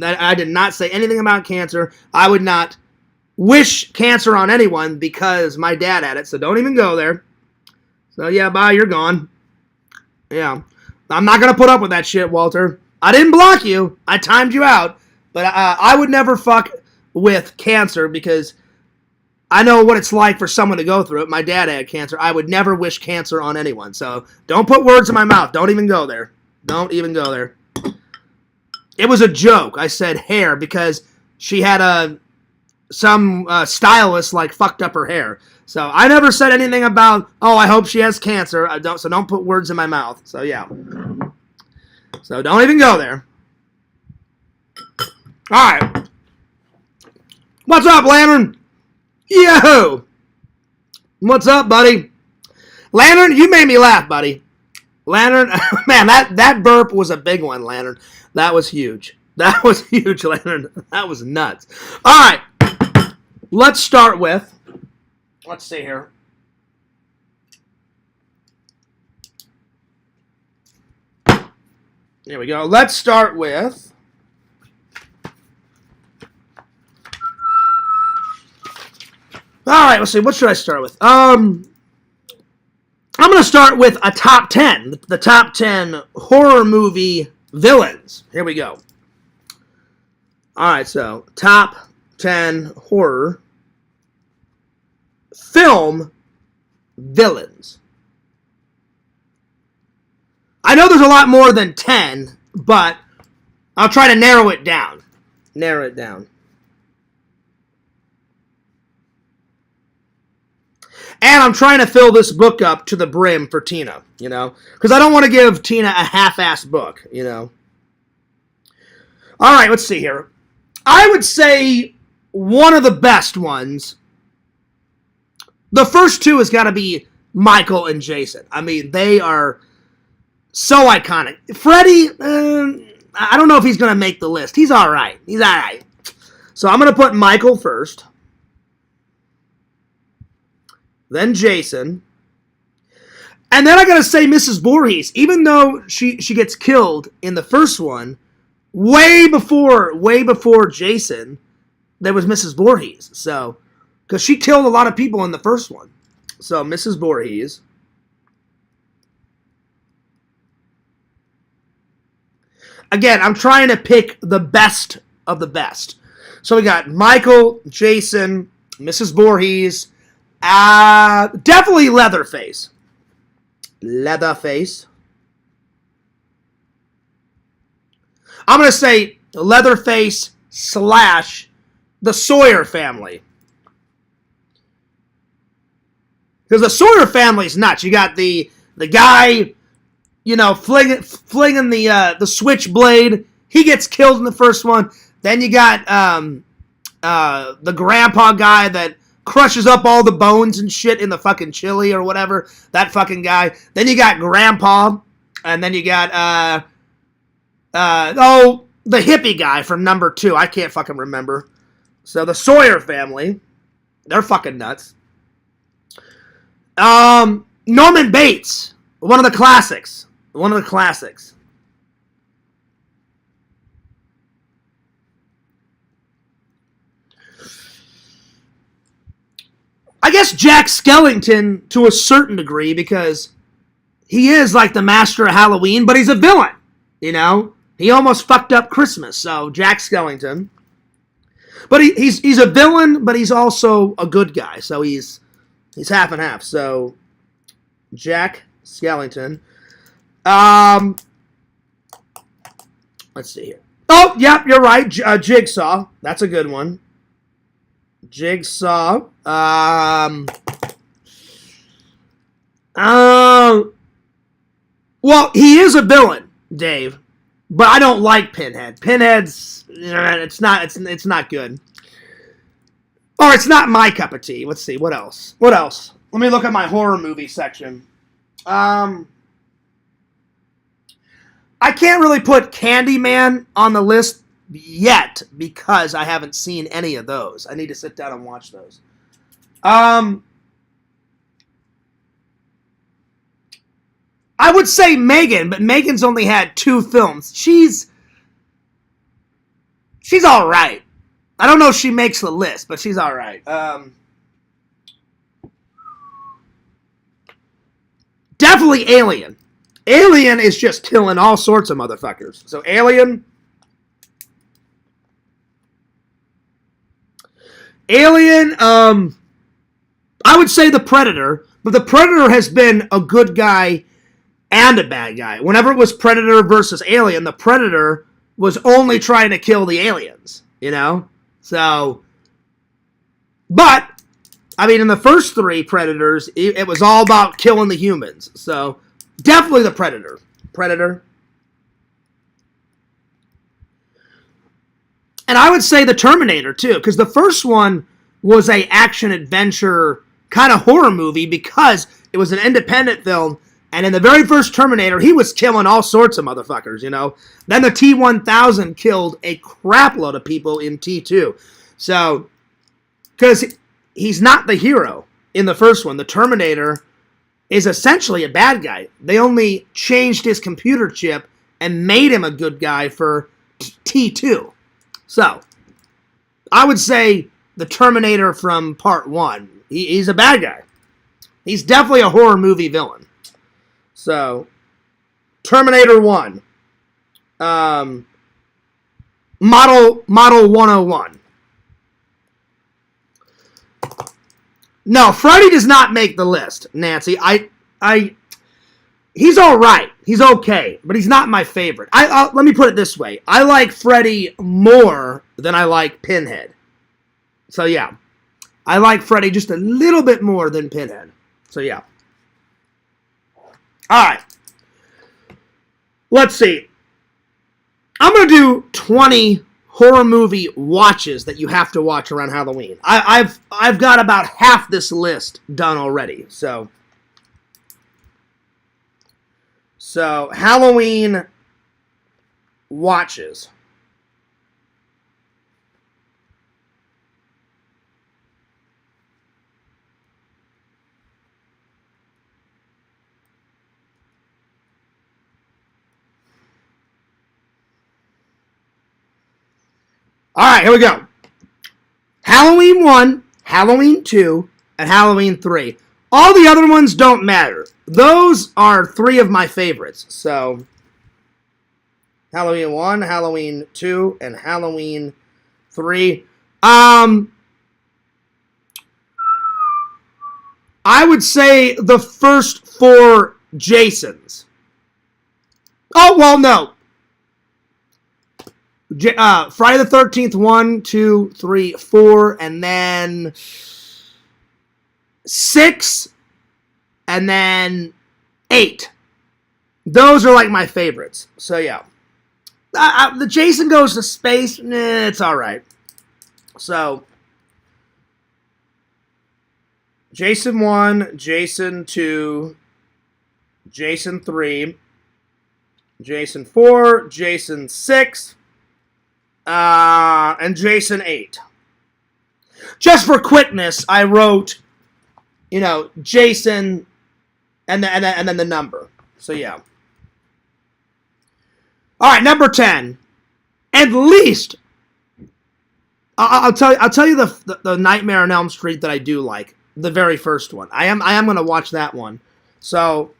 I did not say anything about cancer. I would not wish cancer on anyone because my dad had it, so don't even go there. So, yeah, bye, you're gone. Yeah. I'm not going to put up with that shit, Walter. I didn't block you. I timed you out. But I would never fuck with cancer because I know what it's like for someone to go through it. My dad had cancer. I would never wish cancer on anyone. So don't put words in my mouth. Don't even go there. Don't even go there. It was a joke. I said hair because she had some stylist fucked up her hair. So I never said anything about, oh, I hope she has cancer. So don't put words in my mouth. So yeah. So don't even go there. All right. What's up, Lantern? Yo! What's up, buddy? Lantern, you made me laugh, buddy. Lantern, man, that burp was a big one, Lantern. That was huge. That was huge, Lantern. That was nuts. All right. Let's start with, let's see here. There we go. Let's start with, all right, let's see. What should I start with? I'm going to start with a top 10. The top 10 horror movie villains. Here we go. All right, so top 10 horror film villains. I know there's a lot more than 10, but I'll try to narrow it down. Narrow it down. And I'm trying to fill this book up to the brim for Tina, you know? Because I don't want to give Tina a half-assed book, you know? All right, let's see here. I would say one of the best ones, the first two has got to be Michael and Jason. I mean, they are so iconic. Freddy, I don't know if he's going to make the list. He's all right. He's all right. So I'm going to put Michael first. Then Jason. And then I gotta say Mrs. Voorhees. Even though she gets killed in the first one, way before Jason, there was Mrs. Voorhees. So, because she killed a lot of people in the first one. So, Mrs. Voorhees. Again, I'm trying to pick the best of the best. So we got Michael, Jason, Mrs. Voorhees, definitely Leatherface. Leatherface. I'm going to say Leatherface / the Sawyer family. Because the Sawyer family's nuts. You got the guy, you know, flinging the switchblade. He gets killed in the first one. Then you got the grandpa guy that crushes up all the bones and shit in the fucking chili or whatever. That fucking guy. Then you got Grandpa. And then you got, the hippie guy from number 2. I can't fucking remember. So the Sawyer family. They're fucking nuts. Norman Bates. One of the classics. One of the classics. I guess Jack Skellington to a certain degree because he is like the master of Halloween, but he's a villain, you know? He almost fucked up Christmas, so Jack Skellington. But he's a villain, but he's also a good guy, so he's half and half. So Jack Skellington. Let's see here. Oh, yep, you're right. Jigsaw. That's a good one. Jigsaw. Well, he is a villain, Dave, but I don't like Pinhead. Pinhead's, it's not good. Or it's not my cup of tea. Let's see, what else? What else? Let me look at my horror movie section. I can't really put Candyman on the list yet because I haven't seen any of those. I need to sit down and watch those. I would say Megan, but Megan's only had 2 films. She's all right. I don't know if she makes the list, but she's all right. Definitely Alien. Alien is just killing all sorts of motherfuckers. So Alien. I would say the Predator, but the Predator has been a good guy and a bad guy. Whenever it was Predator versus Alien, the Predator was only trying to kill the aliens, you know? So, but, I mean, in the first 3 Predators, it was all about killing the humans. So, definitely the Predator. Predator. And I would say the Terminator, too, because the first one was a action-adventure kind of horror movie because it was an independent film, and in the very first Terminator, he was killing all sorts of motherfuckers, you know? Then the T-1000 killed a crap load of people in T2. So, because he's not the hero in the first one. The Terminator is essentially a bad guy. They only changed his computer chip and made him a good guy for T2. So, I would say the Terminator from Part 1, he's a bad guy. He's definitely a horror movie villain. So, Terminator 1. Model 101. No, Freddy does not make the list, Nancy. He's all right. He's okay, but he's not my favorite. Let me put it this way. I like Freddy more than I like Pinhead. So, yeah. I like Freddy just a little bit more than Pinhead. So, yeah. All right. Let's see. I'm going to do 20 horror movie watches that you have to watch around Halloween. I've got about half this list done already. So Halloween watches. All right, here we go. Halloween 1, Halloween 2, and Halloween 3. All the other ones don't matter. Those are 3 of my favorites. So, Halloween 1, Halloween 2, and Halloween 3. I would say the first 4 Jasons. Oh, well, no. Friday the 13th, 1, 2, 3, 4, and then 6, and then 8. Those are like my favorites. So, yeah. The Jason Goes to Space, it's alright. So, Jason 1, Jason 2, Jason 3, Jason 4, Jason 6, and Jason 8. Just for quickness, I wrote, Jason and then the number. So yeah. All right, number 10. At least, I'll tell you the Nightmare on Elm Street that I do like. The very first one. I am going to watch that one. So,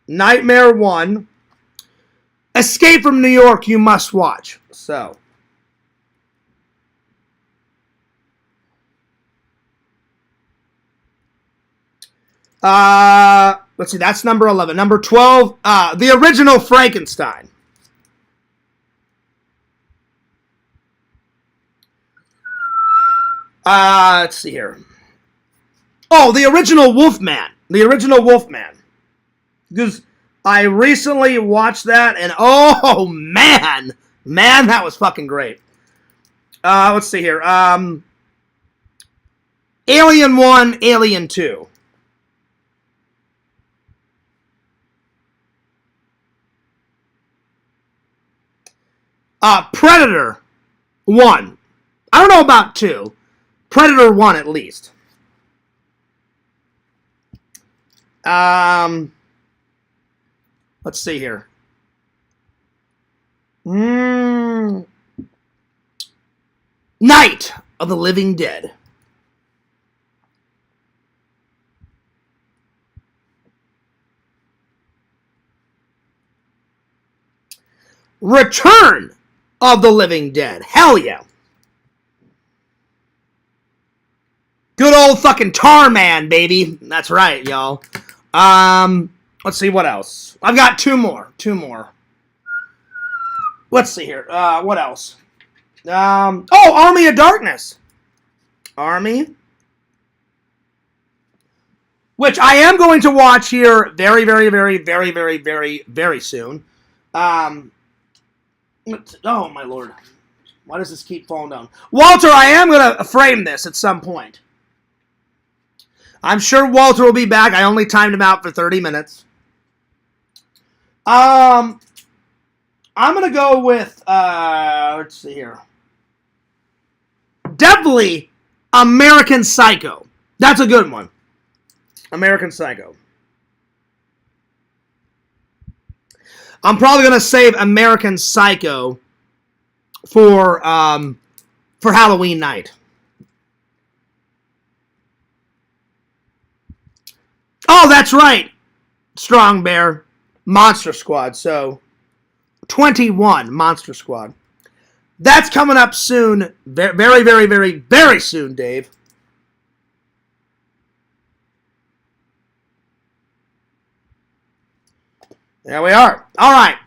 Nightmare 1. Escape from New York, you must watch. So. Let's see, that's number 11. Number 12, the original Frankenstein. Let's see here. Oh, the original Wolfman. The original Wolfman. Because I recently watched that, and oh, man. Man, that was fucking great. Let's see here. Alien 1, Alien 2. Predator 1. I don't know about 2. Predator 1 at least. Let's see here. Night of the Living Dead. Return of the Living Dead. Hell yeah. Good old fucking Tar Man, baby. That's right, y'all. Let's see what else. I've got 2 more. 2 more. Let's see here. What else? Army of Darkness. Army. Which I am going to watch here very, very, very, very, very, very, very soon. Oh, my lord. Why does this keep falling down? Walter, I am going to frame this at some point. I'm sure Walter will be back. I only timed him out for 30 minutes. I'm going to go with, let's see here. Definitely American Psycho. That's a good one. American Psycho. I'm probably going to save American Psycho for Halloween night. Oh, that's right. Strong Bear. Monster Squad. So, 21 Monster Squad. That's coming up soon. Very, very, very, very soon, Dave. There we are. All right.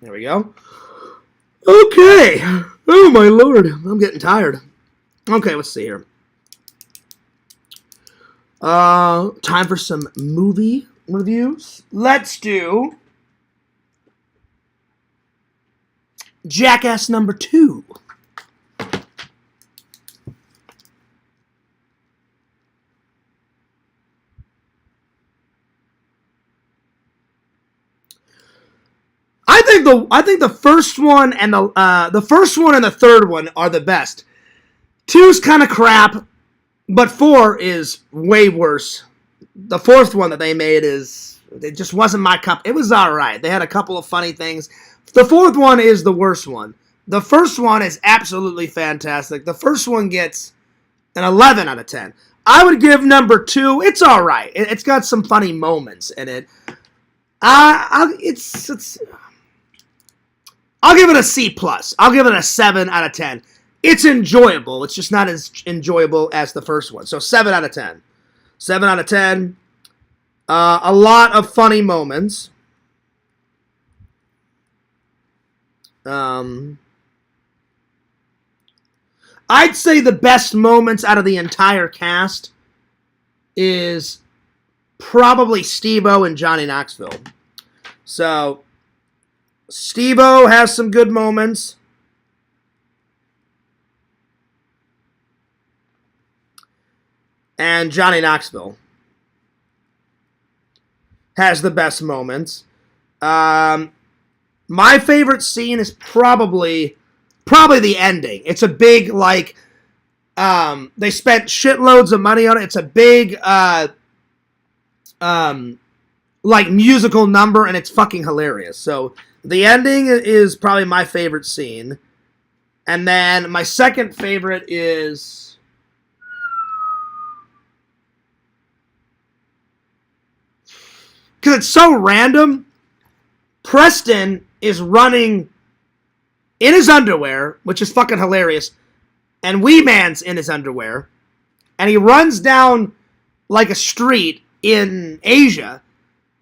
There we go. Okay. Oh, my Lord. I'm getting tired. Okay, let's see here. Time for some movie reviews. Let's do Jackass number 2. I think the first one and the first one and the third one are the best. 2's kind of crap, but 4 is way worse. The fourth one that they made it just wasn't my cup. It was all right. They had a couple of funny things. The fourth one is the worst one. The first one is absolutely fantastic. The first one gets an 11 out of 10. I would give number 2. It's all right. It's got some funny moments in it. I'll give it a C+. I'll give it a 7 out of 10. It's enjoyable. It's just not as enjoyable as the first one. So 7 out of 10. 7 out of 10. A lot of funny moments. I'd say the best moments out of the entire cast is probably Steve-O and Johnny Knoxville. So, Steve-O has some good moments. And Johnny Knoxville has the best moments. My favorite scene is probably the ending. It's a big, like, they spent shitloads of money on it. It's a big, like, musical number, and it's fucking hilarious. So, the ending is probably my favorite scene. And then my second favorite is... because it's so random. Preston is running in his underwear, which is fucking hilarious, and Wee Man's in his underwear, and he runs down like a street in Asia,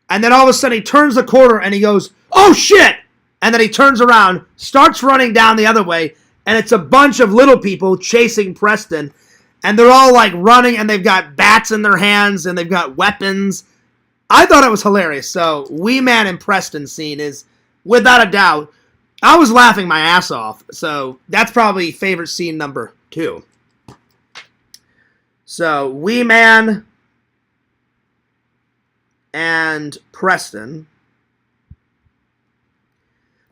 and then all of a sudden he turns the corner and he goes, "Oh shit!" And then he turns around, starts running down the other way, and it's a bunch of little people chasing Preston, and they're all like running, and they've got bats in their hands, and they've got weapons. I thought it was hilarious. So, Wee Man and Preston scene is, without a doubt, I was laughing my ass off. So, that's probably favorite scene number 2. So, Wee Man and Preston.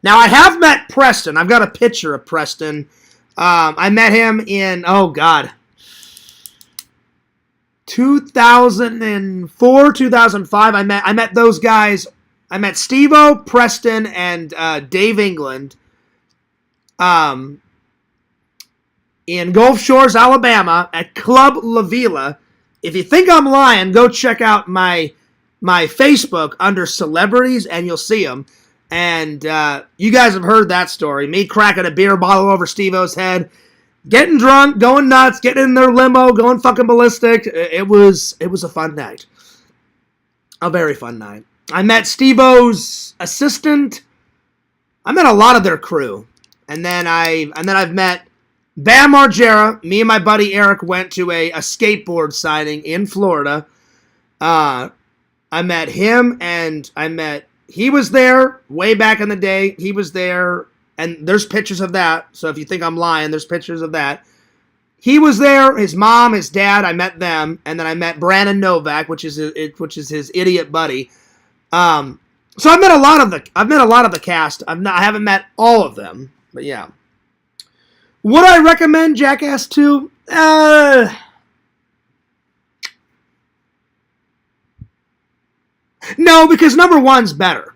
Now, I have met Preston. I've got a picture of Preston. I met him in, 2004, 2005, I met those guys. I met Steve-O, Preston, and Dave England in Gulf Shores, Alabama, at Club La Vila. If you think I'm lying, go check out my Facebook under celebrities, and you'll see them. And you guys have heard that story. Me cracking a beer bottle over Steve-O's head, getting drunk, going nuts, getting in their limo, going fucking ballistic. It was a fun night. A very fun night. I met Steve-O's assistant. I met a lot of their crew. And then I've met Bam Margera. Me and my buddy Eric went to a skateboard signing in Florida. I met him, and he was there way back in the day. He was there. and there's pictures of that. So if you think I'm lying, there's pictures of that. He was there. His mom, his dad. I met them, and then I met Brandon Novak, which is his idiot buddy. So I've met a lot of the cast. I haven't met all of them, but yeah. Would I recommend Jackass 2? No, because number 1's better.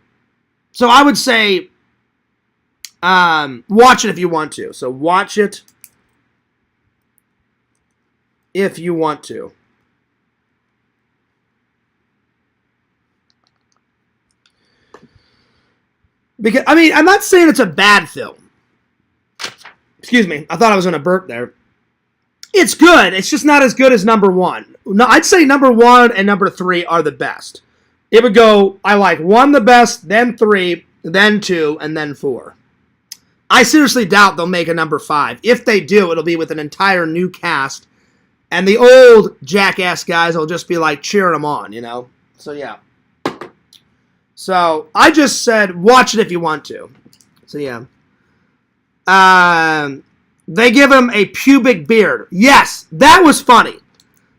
So I would say watch it if you want to. So watch it if you want to. Because, I mean, I'm not saying it's a bad film. Excuse me. I thought I was going to burp there. It's good. It's just not as good as number 1. No, I'd say number 1 and number 3 are the best. It would go, I like 1 the best, then 3, then 2, and then 4. I seriously doubt they'll make a number 5. If they do, it'll be with an entire new cast. And the old Jackass guys will just be like cheering them on, you know? So, yeah. So, I just said watch it if you want to. So, yeah. They give him a pubic beard. Yes, that was funny.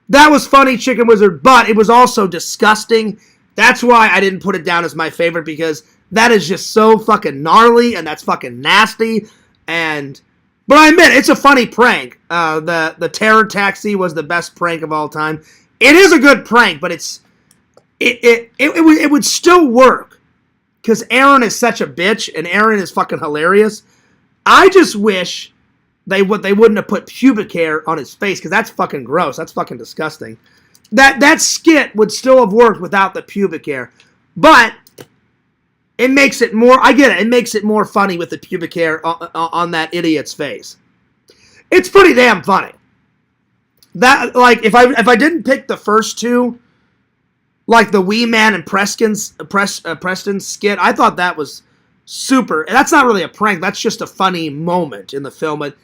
That was funny, Chicken Wizard, but it was also disgusting. That's why I didn't put it down as my favorite, because that is just so fucking gnarly, and that's fucking nasty. But I admit, it's a funny prank. The terror taxi was the best prank of all time. It is a good prank, but it would still work, because Aaron is such a bitch, and Aaron is fucking hilarious. I just wish they wouldn't have put pubic hair on his face, because that's fucking gross. That's fucking disgusting. That skit would still have worked without the pubic hair. But it makes it more, I get it, it makes it more funny with the pubic hair on that idiot's face. It's pretty damn funny. That, like, if I didn't pick the first two, like the Wee Man and Preston's skit, I thought that was super. And that's not really a prank, that's just a funny moment in the film. But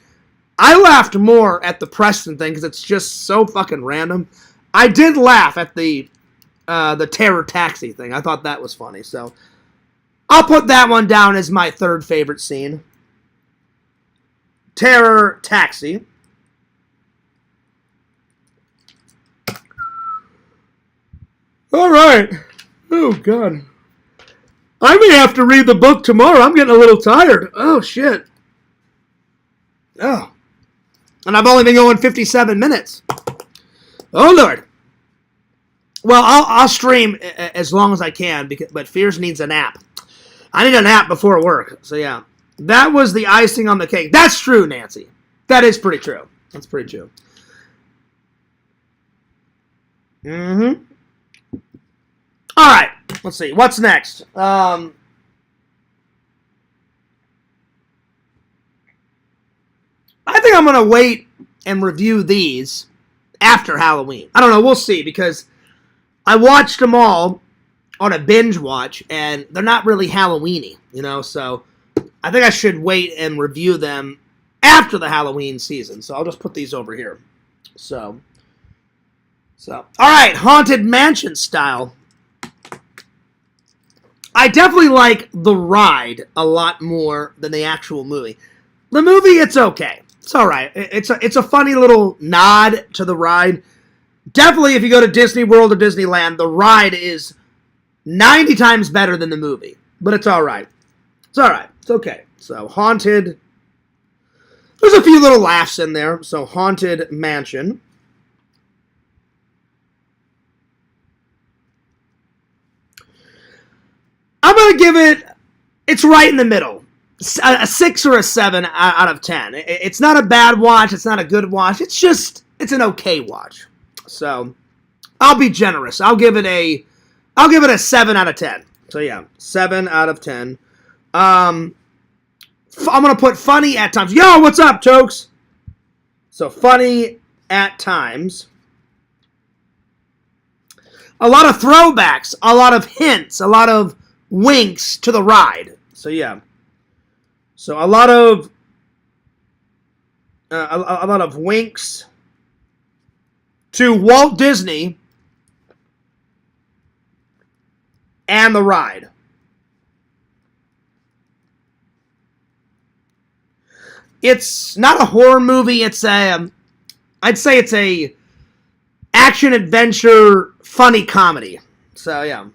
I laughed more at the Preston thing because it's just so fucking random. I did laugh at the terror taxi thing. I thought that was funny. So I'll put that one down as my third favorite scene. Terror taxi. All right. Oh, God. I may have to read the book tomorrow. I'm getting a little tired. Oh, shit. Oh. And I've only been going 57 minutes. Oh, Lord. Well, I'll stream as long as I can, but Fears needs a nap. I need a nap before work. So, yeah. That was the icing on the cake. That's true, Nancy. That is pretty true. That's pretty true. Mm-hmm. All right. Let's see. What's next? I think I'm going to wait and review these after Halloween. I don't know. We'll see, because I watched them all on a binge watch, and they're not really Halloween-y, you know, so I think I should wait and review them after the Halloween season. So I'll just put these over here. So all right, Haunted Mansion style. I definitely like the ride a lot more than the actual movie. The movie, it's okay. It's all right. It's a funny little nod to the ride. Definitely, if you go to Disney World or Disneyland, the ride is 90 times better than the movie. But it's all right. It's all right. It's okay. So, Haunted. There's a few little laughs in there. So, Haunted Mansion. I'm going to give it, it's right in the middle. A 6 or a 7 out of 10. It's not a bad watch. It's not a good watch. It's an okay watch. So, I'll be generous. I'll give it a 7 out of 10. So, yeah, 7 out of 10. I'm going to put funny at times. Yo, what's up, Tokes? So, funny at times. A lot of throwbacks. A lot of hints. A lot of winks to the ride. So, yeah. So, a lot of winks to Walt Disney and the ride. It's not a horror movie. It's I'd say it's a action adventure funny comedy. So yeah.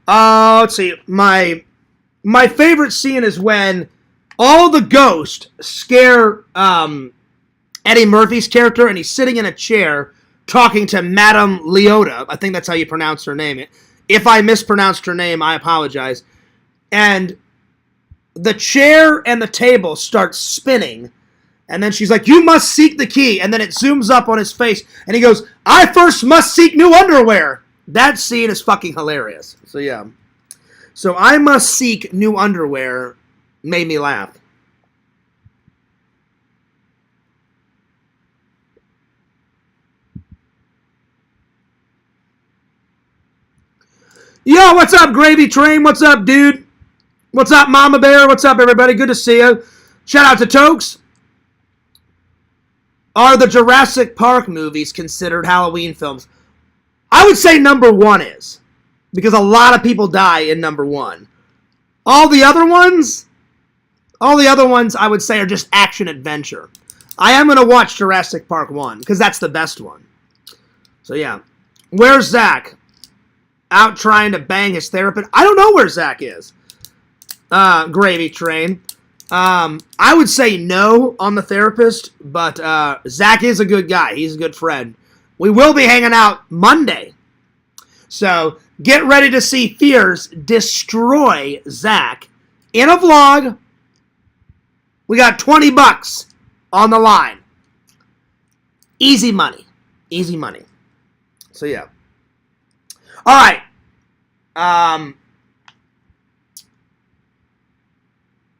Let's see. My favorite scene is when all the ghosts scare Eddie Murphy's character, and he's sitting in a chair talking to Madame Leota. I think that's how you pronounce her name. If I mispronounced her name, I apologize. And the chair and the table start spinning, and then she's like, "You must seek the key," and then it zooms up on his face, and he goes, "I first must seek new underwear." That scene is fucking hilarious. So yeah. So I must seek new underwear made me laugh. Yo, what's up, Gravy Train? What's up, dude? What's up, Mama Bear? What's up, everybody? Good to see you. Shout out to Tokes. Are the Jurassic Park movies considered Halloween films? I would say number one is. Because a lot of people die in number one. All the other ones I would say are just action adventure. I am going to watch Jurassic Park 1 because that's the best one. So yeah. Where's Zach? Out trying to bang his therapist. I don't know where Zach is. Gravy Train. I would say no on the therapist, but Zach is a good guy. He's a good friend. We will be hanging out Monday. So get ready to see Fears destroy Zach in a vlog. We got $20 on the line. Easy money. Easy money. So yeah. All right.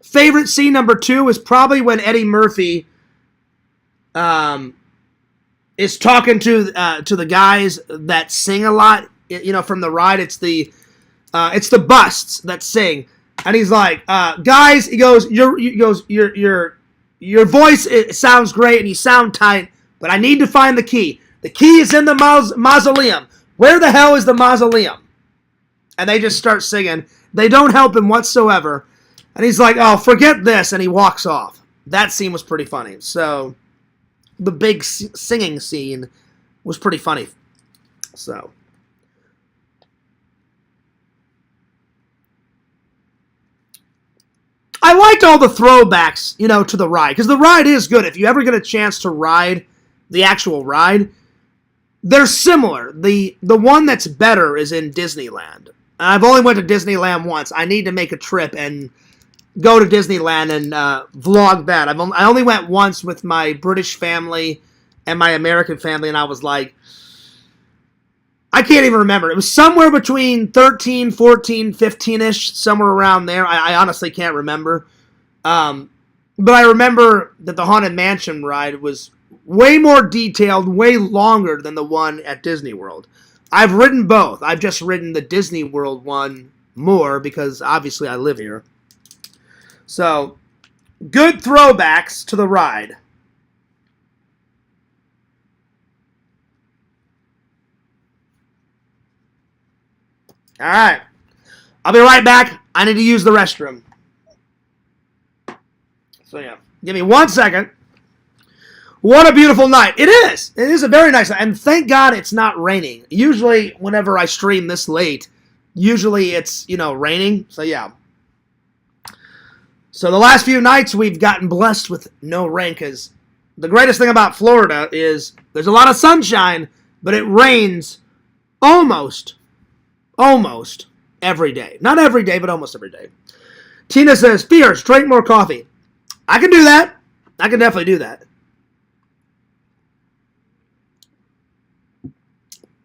Favorite scene number 2 is probably when Eddie Murphy is talking to the guys that sing a lot. You know, from the ride, it's the busts that sing, and he's like, guys, he goes, your voice, it sounds great and you sound tight, but I need to find the key. The key is in the mausoleum. Where the hell is the mausoleum? And they just start singing. They don't help him whatsoever. And he's like, oh, forget this. And he walks off. That scene was pretty funny. So the big singing scene was pretty funny. So. I liked all the throwbacks, you know, to the ride. Because the ride is good. If you ever get a chance to ride the actual ride, they're similar. The one that's better is in Disneyland. I've only went to Disneyland once. I need to make a trip and go to Disneyland and vlog that. I only went once with my British family and my American family, and I was like, I can't even remember. It was somewhere between 13, 14, 15-ish, somewhere around there. I honestly can't remember. But I remember that the Haunted Mansion ride was way more detailed, way longer than the one at Disney World. I've ridden both. I've just ridden the Disney World one more because obviously I live here. So, good throwbacks to the ride. All right. I'll be right back. I need to use the restroom. So, yeah. Give me 1 second. What a beautiful night. It is. It is a very nice night. And thank God it's not raining. Usually, whenever I stream this late, usually it's, you know, raining. So, yeah. So, the last few nights, we've gotten blessed with no rain because the greatest thing about Florida is there's a lot of sunshine, but it rains almost every day. Not every day, but almost every day. Tina says, Fears, drink more coffee. I can do that. I can definitely do that.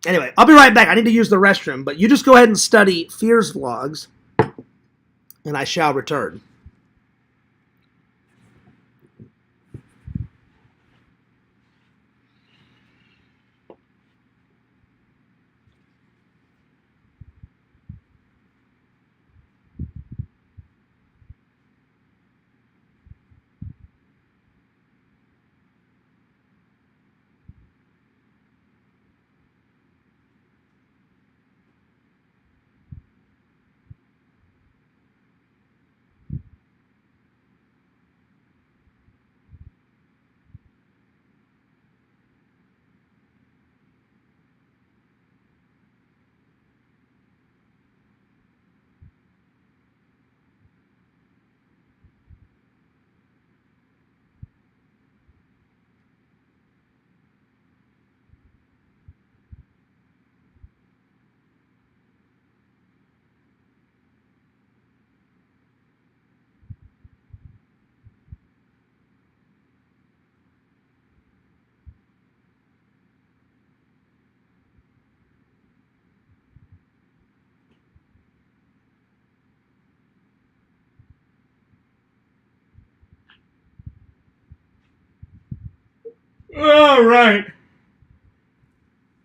Anyway, I'll be right back. I need to use the restroom, but you just go ahead and study Fears vlogs, and I shall return. All right.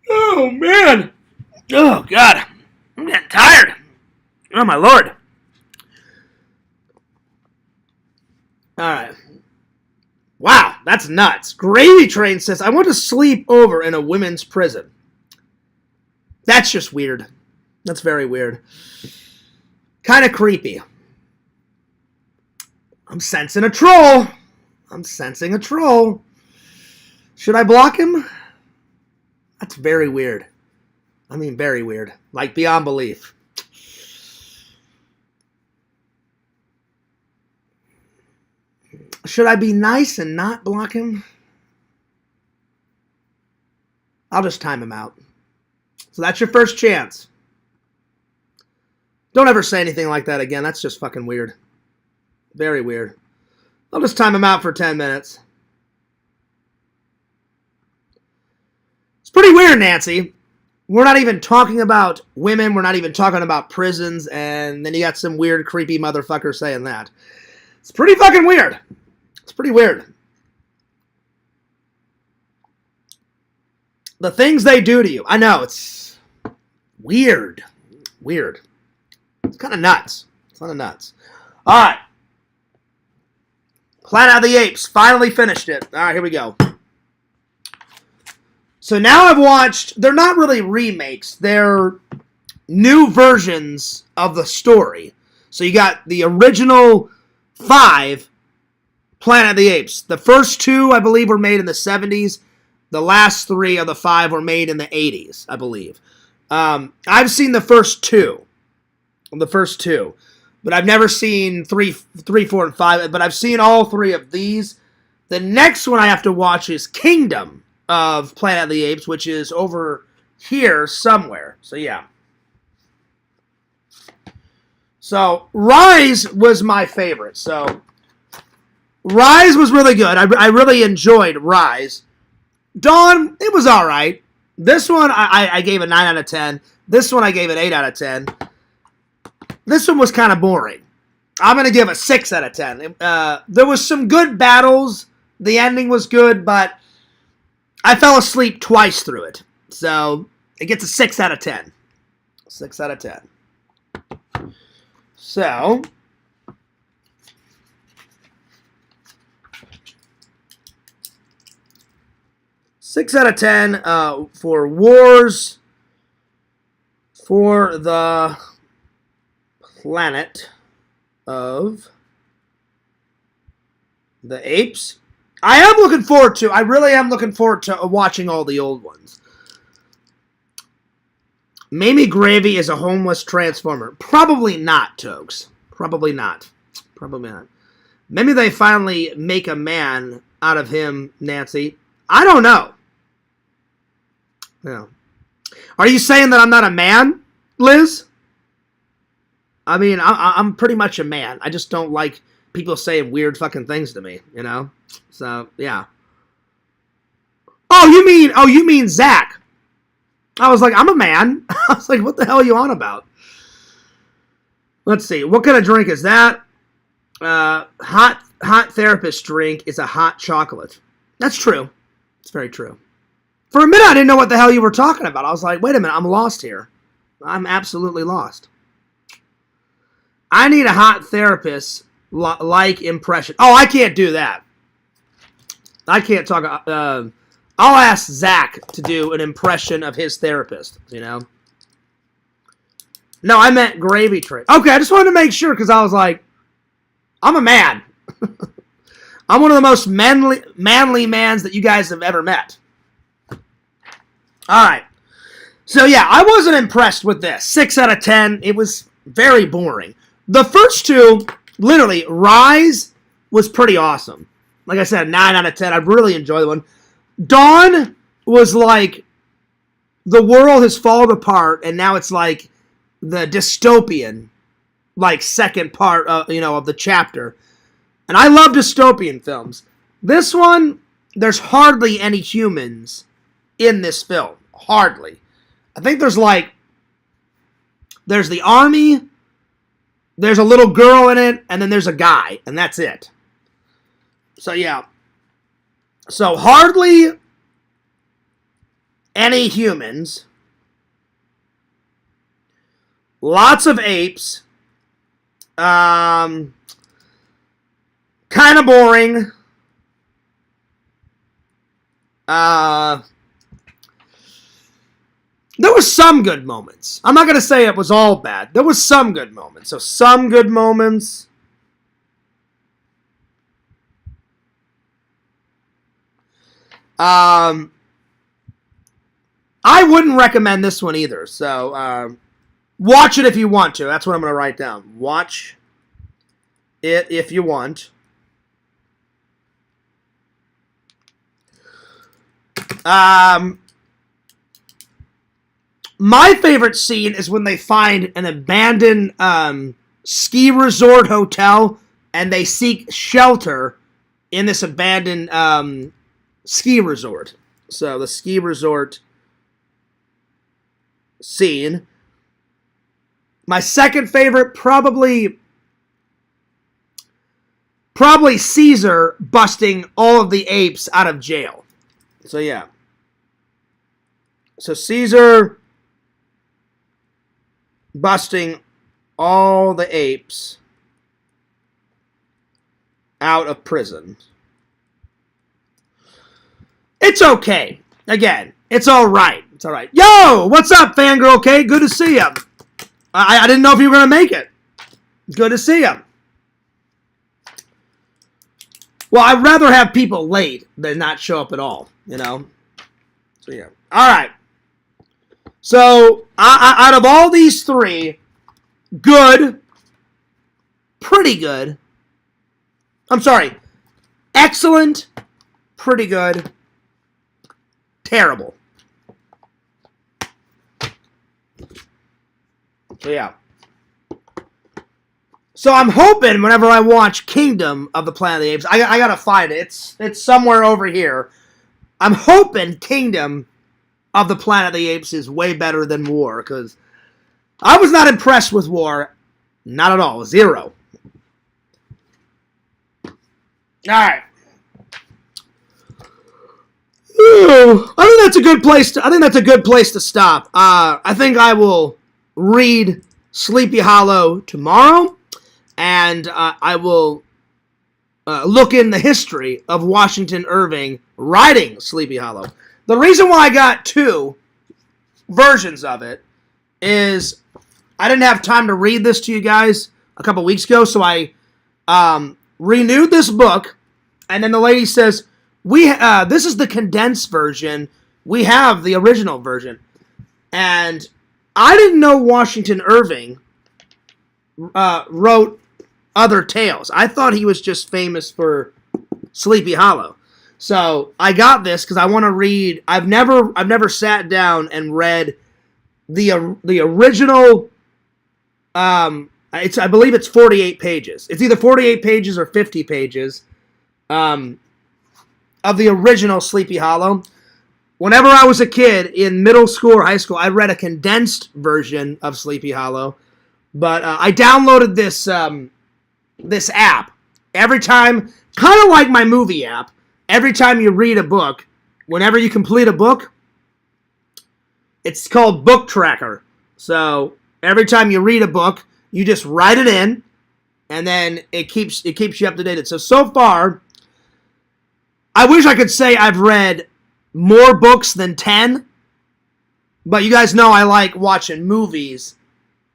Oh, man. Oh, God. I'm getting tired. Oh, my Lord. All right. Wow, that's nuts. Gravy Train says, I want to sleep over in a women's prison. That's just weird. That's very weird. Kind of creepy. I'm sensing a troll. I'm sensing a troll. Should I block him? That's very weird. I mean, very weird. Like, beyond belief. Should I be nice and not block him? I'll just time him out. So that's your first chance. Don't ever say anything like that again. That's just fucking weird. Very weird. I'll just time him out for 10 minutes. It's pretty weird, Nancy. We're not even talking about women. We're not even talking about prisons. And then you got some weird, creepy motherfucker saying that. It's pretty fucking weird. It's pretty weird. The things they do to you. I know, it's weird. Weird. It's kind of nuts. It's kind of nuts. All right. Planet of the Apes. Finally finished it. All right, here we go. So now I've watched, they're not really remakes. They're new versions of the story. So you got the original 5 Planet of the Apes. The first 2, I believe, were made in the 70s. The last 3 of the 5 were made in the 80s, I believe. I've seen the first 2. The first 2. But I've never seen 3, 4, and 5. But I've seen all 3 of these. The next one I have to watch is Kingdom of Planet of the Apes, which is over here somewhere. So, yeah. So, Rise was my favorite. So, Rise was really good. I really enjoyed Rise. Dawn, it was all right. This one, I gave a 9 out of 10. This one, I gave an 8 out of 10. This one was kind of boring. I'm going to give a 6 out of 10. There was some good battles. The ending was good, but I fell asleep twice through it. So, it gets a 6 out of 10. 6 out of 10. So, six out of 10 for Wars for the Planet of the Apes. I really am looking forward to watching all the old ones. Mamie Gravy is a homeless transformer. Probably not, Tokes. Probably not. Probably not. Maybe they finally make a man out of him, Nancy. I don't know. Yeah. Are you saying that I'm not a man, Liz? I mean, I'm pretty much a man. I just don't like people saying weird fucking things to me, you know? So, yeah. Oh, you mean Zach. I was like, I'm a man. I was like, what the hell are you on about? Let's see. What kind of drink is that? Hot therapist drink is a hot chocolate. That's true. It's very true. For a minute, I didn't know what the hell you were talking about. I was like, wait a minute, I'm lost here. I'm absolutely lost. I need a hot therapist like impression. Oh, I can't do that. I can't talk. I'll ask Zach to do an impression of his therapist, you know? No, I meant Gravy Train. Okay, I just wanted to make sure because I was like, I'm a man. I'm one of the most manly mans that you guys have ever met. All right. So, yeah, I wasn't impressed with this. 6 out of 10. It was very boring. The first 2, literally, Rise was pretty awesome. Like I said, 9 out of 10. I really enjoyed the one. Dawn was like, the world has fallen apart, and now it's like the dystopian, like, second part, of the chapter. And I love dystopian films. This one, there's hardly any humans in this film. Hardly. I think there's the army, there's a little girl in it, and then there's a guy, and that's it. So, yeah. So, hardly any humans. Lots of apes. Kind of boring. There was some good moments. I'm not going to say it was all bad. There was some good moments. So some good moments. I wouldn't recommend this one either. So watch it if you want to. That's what I'm going to write down. Watch it if you want. My favorite scene is when they find an abandoned ski resort hotel and they seek shelter in this abandoned ski resort. So the ski resort scene. My second favorite, probably Caesar busting all of the apes out of jail. So yeah. So Caesar busting all the apes out of prison. It's okay. Again, it's all right. It's all right. Yo, what's up, fangirl? Okay, good to see you. I didn't know if you were going to make it. Good to see you. Well, I'd rather have people late than not show up at all, you know? So, yeah. All right. So, out of all these three, good, pretty good, I'm sorry, excellent, pretty good, terrible. So, yeah. So, I'm hoping whenever I watch Kingdom of the Planet of the Apes, I gotta find it. It's somewhere over here. I'm hoping Kingdom of the Planet of the Apes is way better than War, because I was not impressed with War. Not at all. Zero. Alright. I think that's a good place to stop. I think I will read Sleepy Hollow tomorrow, and I will look in the history of Washington Irving writing Sleepy Hollow. The reason why I got two versions of it is I didn't have time to read this to you guys a couple weeks ago, so I renewed this book, and then the lady says, this is the condensed version. We have the original version. And I didn't know Washington Irving wrote other tales. I thought he was just famous for Sleepy Hollow. So I got this because I want to read. I've never sat down and read the original. I believe it's 48 pages. It's either 48 pages or 50 pages of the original Sleepy Hollow. Whenever I was a kid in middle school or high school, I read a condensed version of Sleepy Hollow. But I downloaded this app every time, kind of like my movie app. Every time you read a book, whenever you complete a book, it's called Book Tracker. So every time you read a book, you just write it in, and then it keeps you up to date. So far, I wish I could say I've read more books than 10, but you guys know I like watching movies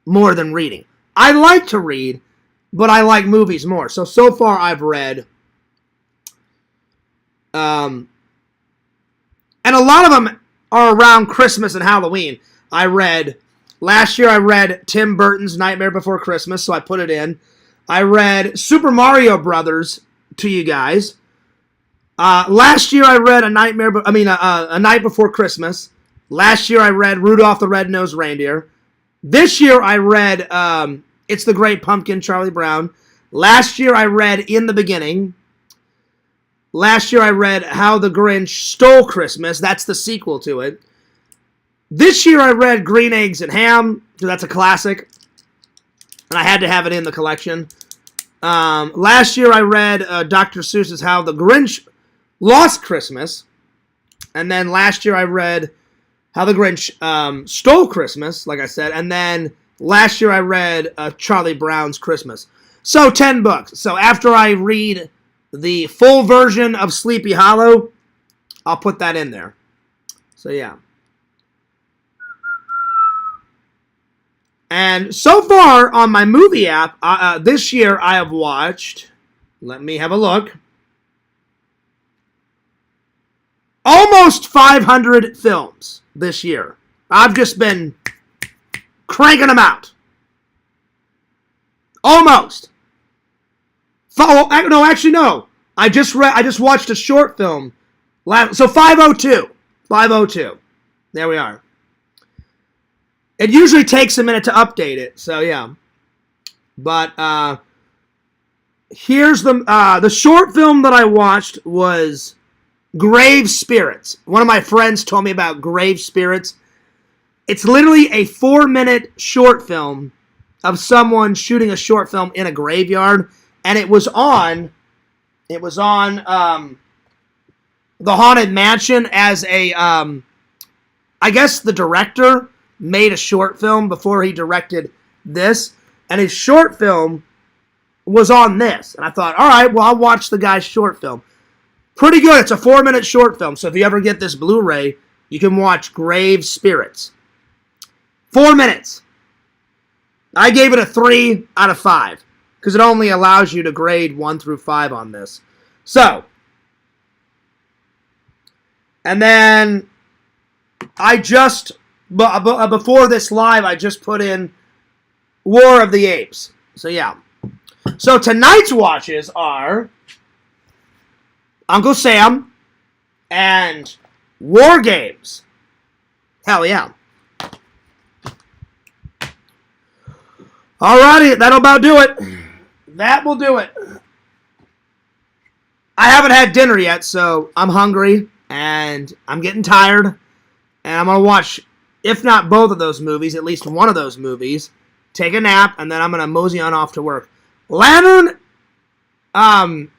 more than reading. I like to read, but I like movies more. So far I've read, and a lot of them are around Christmas and Halloween. Last year I read Tim Burton's Nightmare Before Christmas, so I put it in. I read Super Mario Brothers to you guys. Last year I read A Night Before Christmas. Last year I read Rudolph the Red-Nosed Reindeer. This year I read It's the Great Pumpkin, Charlie Brown. Last year I read In the Beginning. Last year I read How the Grinch Stole Christmas. That's the sequel to it. This year I read Green Eggs and Ham, because that's a classic, and I had to have it in the collection. Last year I read Dr. Seuss's How the Grinch Lost Christmas, and then last year I read How the Grinch Stole Christmas, like I said, and then last year I read Charlie Brown's Christmas. So 10 books. So after I read the full version of Sleepy Hollow, I'll put that in there. So yeah. And so far on my movie app, this year I have watched, let me have a look, almost 500 films this year. I've just been cranking them out. Almost. No, actually no. I just watched a short film. So 502. 502. There we are. It usually takes a minute to update it, so yeah. But here's the short film that I watched was Grave Spirits. One of my friends told me about Grave Spirits. It's literally a 4-minute short film of someone shooting a short film in a graveyard, and it was on the Haunted Mansion as a I guess the director made a short film before he directed this, and his short film was on this. And I thought, all right, well, I'll watch the guy's short film. Pretty good. It's a 4-minute short film, so if you ever get this Blu-ray, you can watch Grave Spirits. 4 minutes. I gave it a 3 out of 5, because it only allows you to grade 1 through 5 on this. So, and then I just, before this live, I just put in War of the Apes. So yeah. So tonight's watches are Uncle Sam and War Games. Hell yeah. Alrighty, that'll about do it. That will do it. I haven't had dinner yet, so I'm hungry, and I'm getting tired, and I'm going to watch, if not both of those movies, at least one of those movies, take a nap, and then I'm going to mosey on off to work. Lantern, I'll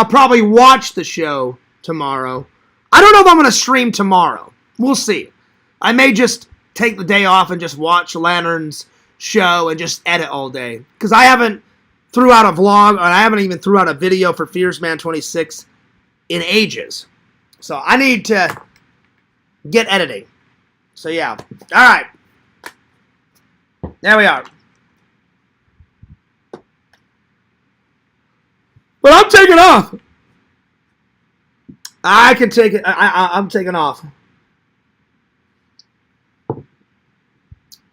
probably watch the show tomorrow. I don't know if I'm going to stream tomorrow. We'll see. I may just take the day off and just watch Lantern's show and just edit all day. Because I haven't threw out a vlog, or I haven't even threw out a video for Fearsman 26 in ages. So I need to get editing. So yeah. Alright. There we are. But I'm taking off. I can take it. I'm taking off.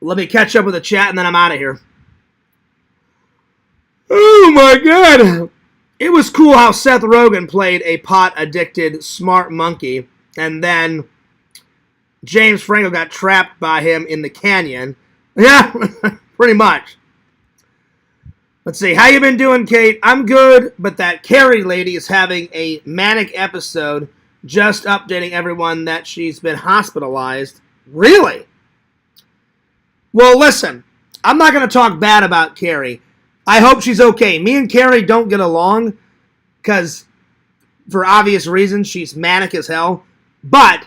Let me catch up with the chat, and then I'm out of here. Oh, my God. It was cool how Seth Rogen played a pot-addicted smart monkey, and then James Franco got trapped by him in the canyon. Yeah, pretty much. Let's see. How you been doing, Kate? I'm good, but that Carrie lady is having a manic episode. Just updating everyone that she's been hospitalized. Really? Well, listen. I'm not going to talk bad about Carrie. I hope she's okay. Me and Carrie don't get along because, for obvious reasons, she's manic as hell. But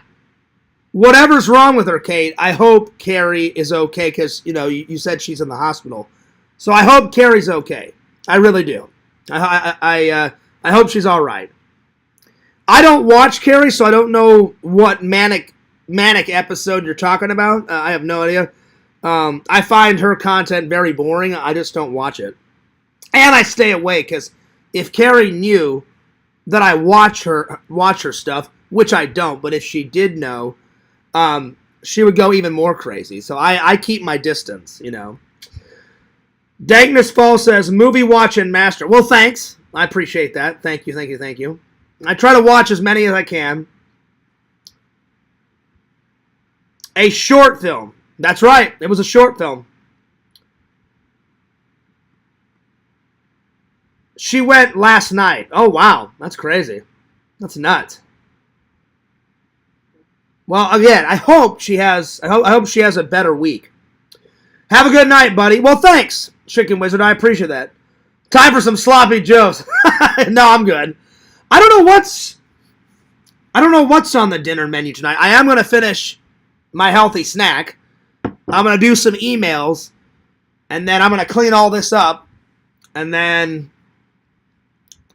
whatever's wrong with her, Kate, I hope Carrie is okay because, you know, you said she's in the hospital. So I hope Carrie's okay. I really do. I hope she's all right. I don't watch Carrie, so I don't know what manic episode you're talking about. I have no idea. I find her content very boring. I just don't watch it. And I stay away because if Carrie knew that I watch her stuff, which I don't, but if she did know, she would go even more crazy. So I keep my distance, you know. Dankness Fall says, movie watching master. Well, thanks. I appreciate that. Thank you, thank you, thank you. I try to watch as many as I can. A short film. That's right. It was a short film. She went last night. Oh, wow. That's crazy. That's nuts. Well, again, I hope she has a better week. Have a good night, buddy. Well, thanks, Chicken Wizard. I appreciate that. Time for some sloppy joes. No, I'm good. I don't know I don't know what's on the dinner menu tonight. I am going to finish my healthy snack. I'm going to do some emails. And then I'm going to clean all this up. And then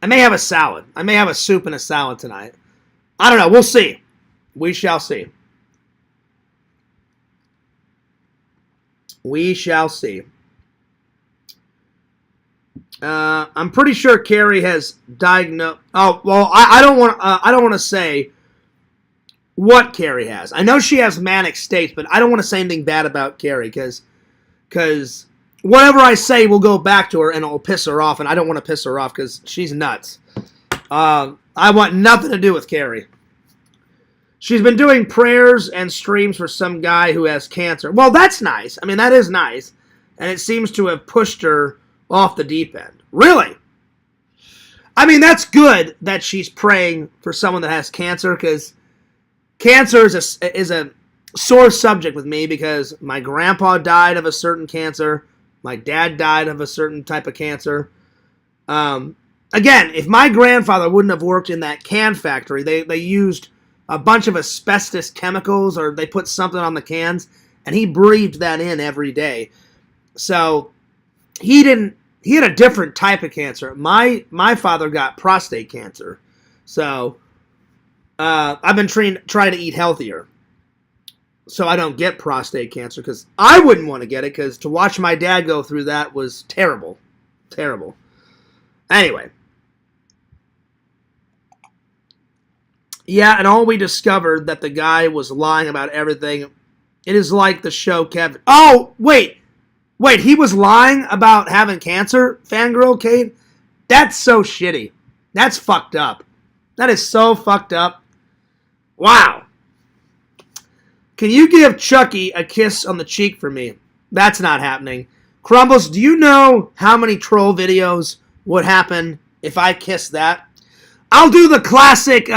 I may have a salad. I may have a soup and a salad tonight. I don't know. We'll see. We shall see. We shall see. I'm pretty sure Carrie has diagnosed. Oh well, I don't want to say what Carrie has. I know she has manic states, but I don't want to say anything bad about Carrie because whatever I say will go back to her and it'll piss her off, and I don't want to piss her off because she's nuts. I want nothing to do with Carrie. She's been doing prayers and streams for some guy who has cancer. Well, that's nice. I mean, that is nice. And it seems to have pushed her off the deep end. Really? I mean, that's good that she's praying for someone that has cancer, because cancer is a sore subject with me, because my grandpa died of a certain cancer. My dad died of a certain type of cancer. Again, if my grandfather wouldn't have worked in that can factory, they used a bunch of asbestos chemicals, or they put something on the cans, and he breathed that in every day. So he had a different type of cancer. My father got prostate cancer. So I've been trying to eat healthier so I don't get prostate cancer, because I wouldn't want to get it, because to watch my dad go through that was terrible. Terrible. Anyway. Yeah, and all we discovered that the guy was lying about everything. It is like the show Kevin. Oh, wait, he was lying about having cancer, Fangirl Kate? That's so shitty. That's fucked up. That is so fucked up. Wow. Can you give Chucky a kiss on the cheek for me? That's not happening. Crumbles, do you know how many troll videos would happen if I kissed that? I'll do the classic,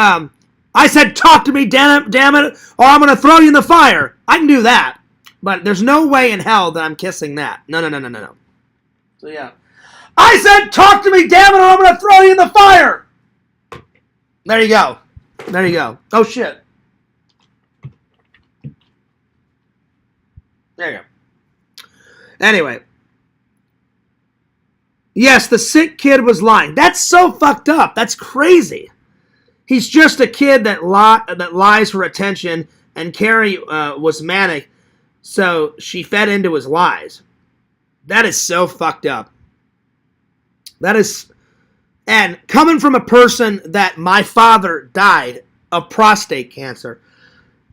I said talk to me, damn it, or I'm going to throw you in the fire. I can do that. But there's no way in hell that I'm kissing that. No. So yeah. I said talk to me, damn it, or I'm going to throw you in the fire. There you go. Oh, shit. There you go. Anyway. Yes, the sick kid was lying. That's so fucked up. That's crazy. He's just a kid that lies for attention, and Carrie was manic, so she fed into his lies. That is so fucked up. That is, and coming from a person that my father died of prostate cancer,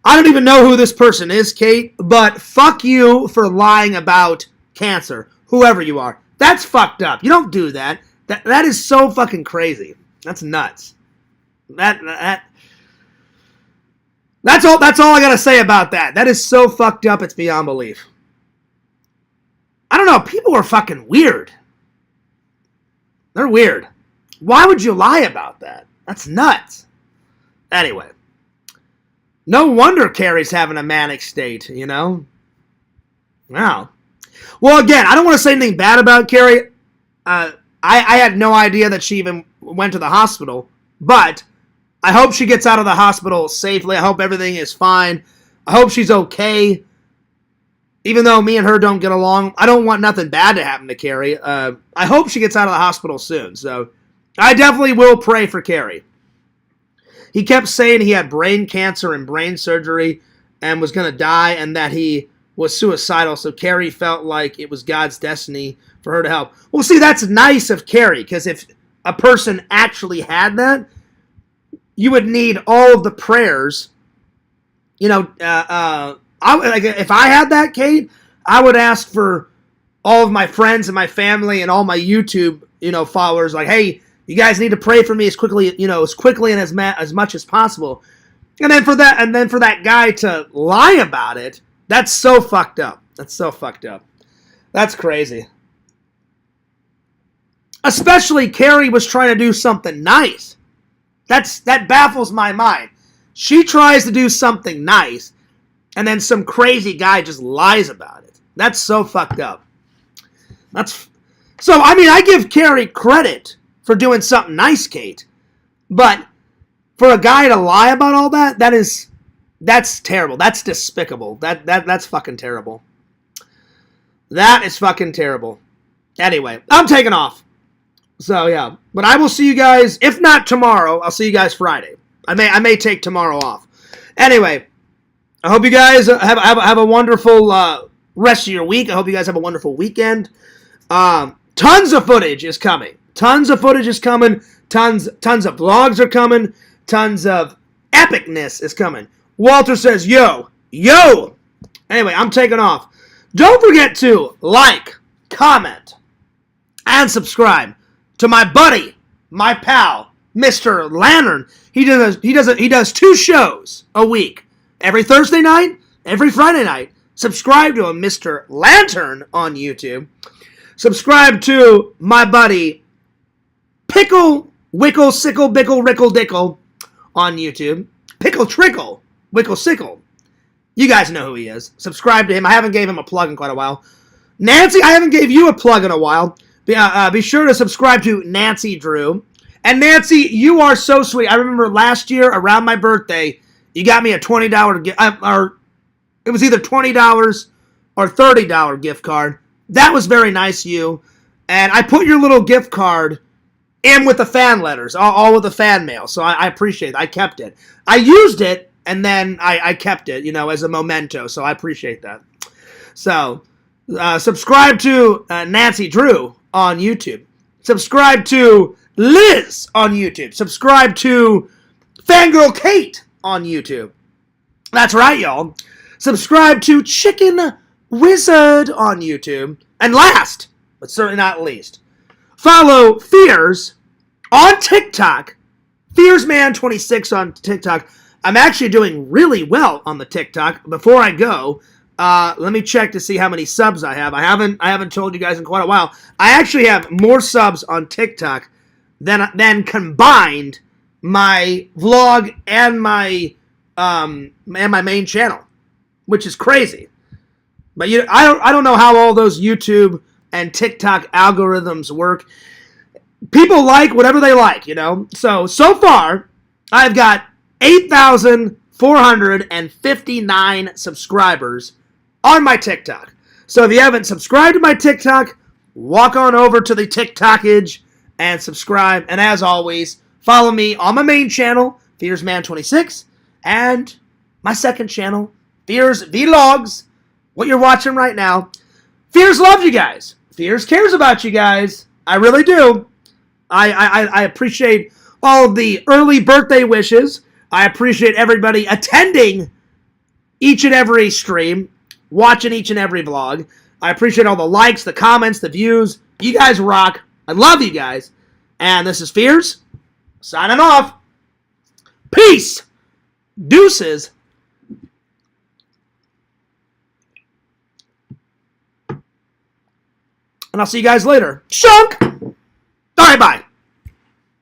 I don't even know who this person is, Kate, but fuck you for lying about cancer, whoever you are. That's fucked up. You don't do that. That is so fucking crazy. That's nuts. That's all I gotta say about that. That is so fucked up, it's beyond belief. I don't know, people are fucking weird. They're weird. Why would you lie about that? That's nuts. Anyway. No wonder Carrie's having a manic state, you know? Wow. Well, again, I don't want to say anything bad about Carrie. I had no idea that she even went to the hospital, but I hope she gets out of the hospital safely. I hope everything is fine. I hope she's okay. Even though me and her don't get along, I don't want nothing bad to happen to Carrie. I hope she gets out of the hospital soon. So I definitely will pray for Carrie. He kept saying he had brain cancer and brain surgery and was going to die, and that he was suicidal. So Carrie felt like it was God's destiny for her to help. Well, see, that's nice of Carrie, because if a person actually had that, you would need all of the prayers. You know, if I had that, Kate, I would ask for all of my friends and my family and all my YouTube, followers, like, hey, you guys need to pray for me as quickly and as much as possible. And then for that guy to lie about it, that's so fucked up. That's crazy. Especially Carrie was trying to do something nice. That baffles my mind. She tries to do something nice, and then some crazy guy just lies about it. That's so fucked up. I give Carrie credit for doing something nice, Kate. But for a guy to lie about all that, that's terrible. That's despicable. That's fucking terrible. That is fucking terrible. Anyway, I'm taking off. So yeah, but I will see you guys. If not tomorrow, I'll see you guys Friday. I may take tomorrow off. Anyway, I hope you guys have a wonderful rest of your week. I hope you guys have a wonderful weekend. Tons of footage is coming. Tons of footage is coming. Tons of vlogs are coming. Tons of epicness is coming. Walter says, yo. Anyway, I'm taking off. Don't forget to like, comment, and subscribe to my buddy, my pal, Mr. Lantern. He does 2 shows a week. Every Thursday night, every Friday night. Subscribe to him, Mr. Lantern, on YouTube. Subscribe to my buddy, Pickle, Wickle, Sickle, Bickle, Rickle, Dickle, on YouTube. Pickle, Trickle, Wickle, Sickle. You guys know who he is. Subscribe to him. I haven't gave him a plug in quite a while. Nancy, I haven't gave you a plug in a while. Be sure to subscribe to Nancy Drew. And Nancy, you are so sweet. I remember last year, around my birthday, you got me a $20 gift, or it was either $20 or $30 gift card. That was very nice of you. And I put your little gift card in with the fan letters, all with the fan mail. So I appreciate it. I kept it. I used it, and then I kept it, as a memento. So I appreciate that. So subscribe to Nancy Drew on YouTube. Subscribe to Liz on YouTube. Subscribe to Fangirl Kate on YouTube. That's right, y'all. Subscribe to Chicken Wizard on YouTube. And last, but certainly not least, follow Fears on TikTok. FearsMan26 on TikTok. I'm actually doing really well on the TikTok. Before I go, let me check to see how many subs I have. I haven't told you guys in quite a while. I actually have more subs on TikTok than combined my vlog and my main channel, which is crazy. But I don't know how all those YouTube and TikTok algorithms work. People like whatever they like, So far, I've got 8,459 subscribers on my TikTok. So if you haven't subscribed to my TikTok, walk on over to the TikTokage and subscribe. And as always, follow me on my main channel, FearsMan26, and my second channel, Fears Vlogs, what you're watching right now. Fears loves you guys. Fears cares about you guys. I really do. I appreciate all of the early birthday wishes. I appreciate everybody attending each and every stream, watching each and every vlog. I appreciate all the likes, the comments, the views. You guys rock. I love you guys. And this is Fears, signing off. Peace. Deuces. And I'll see you guys later. Shunk! Alright, bye.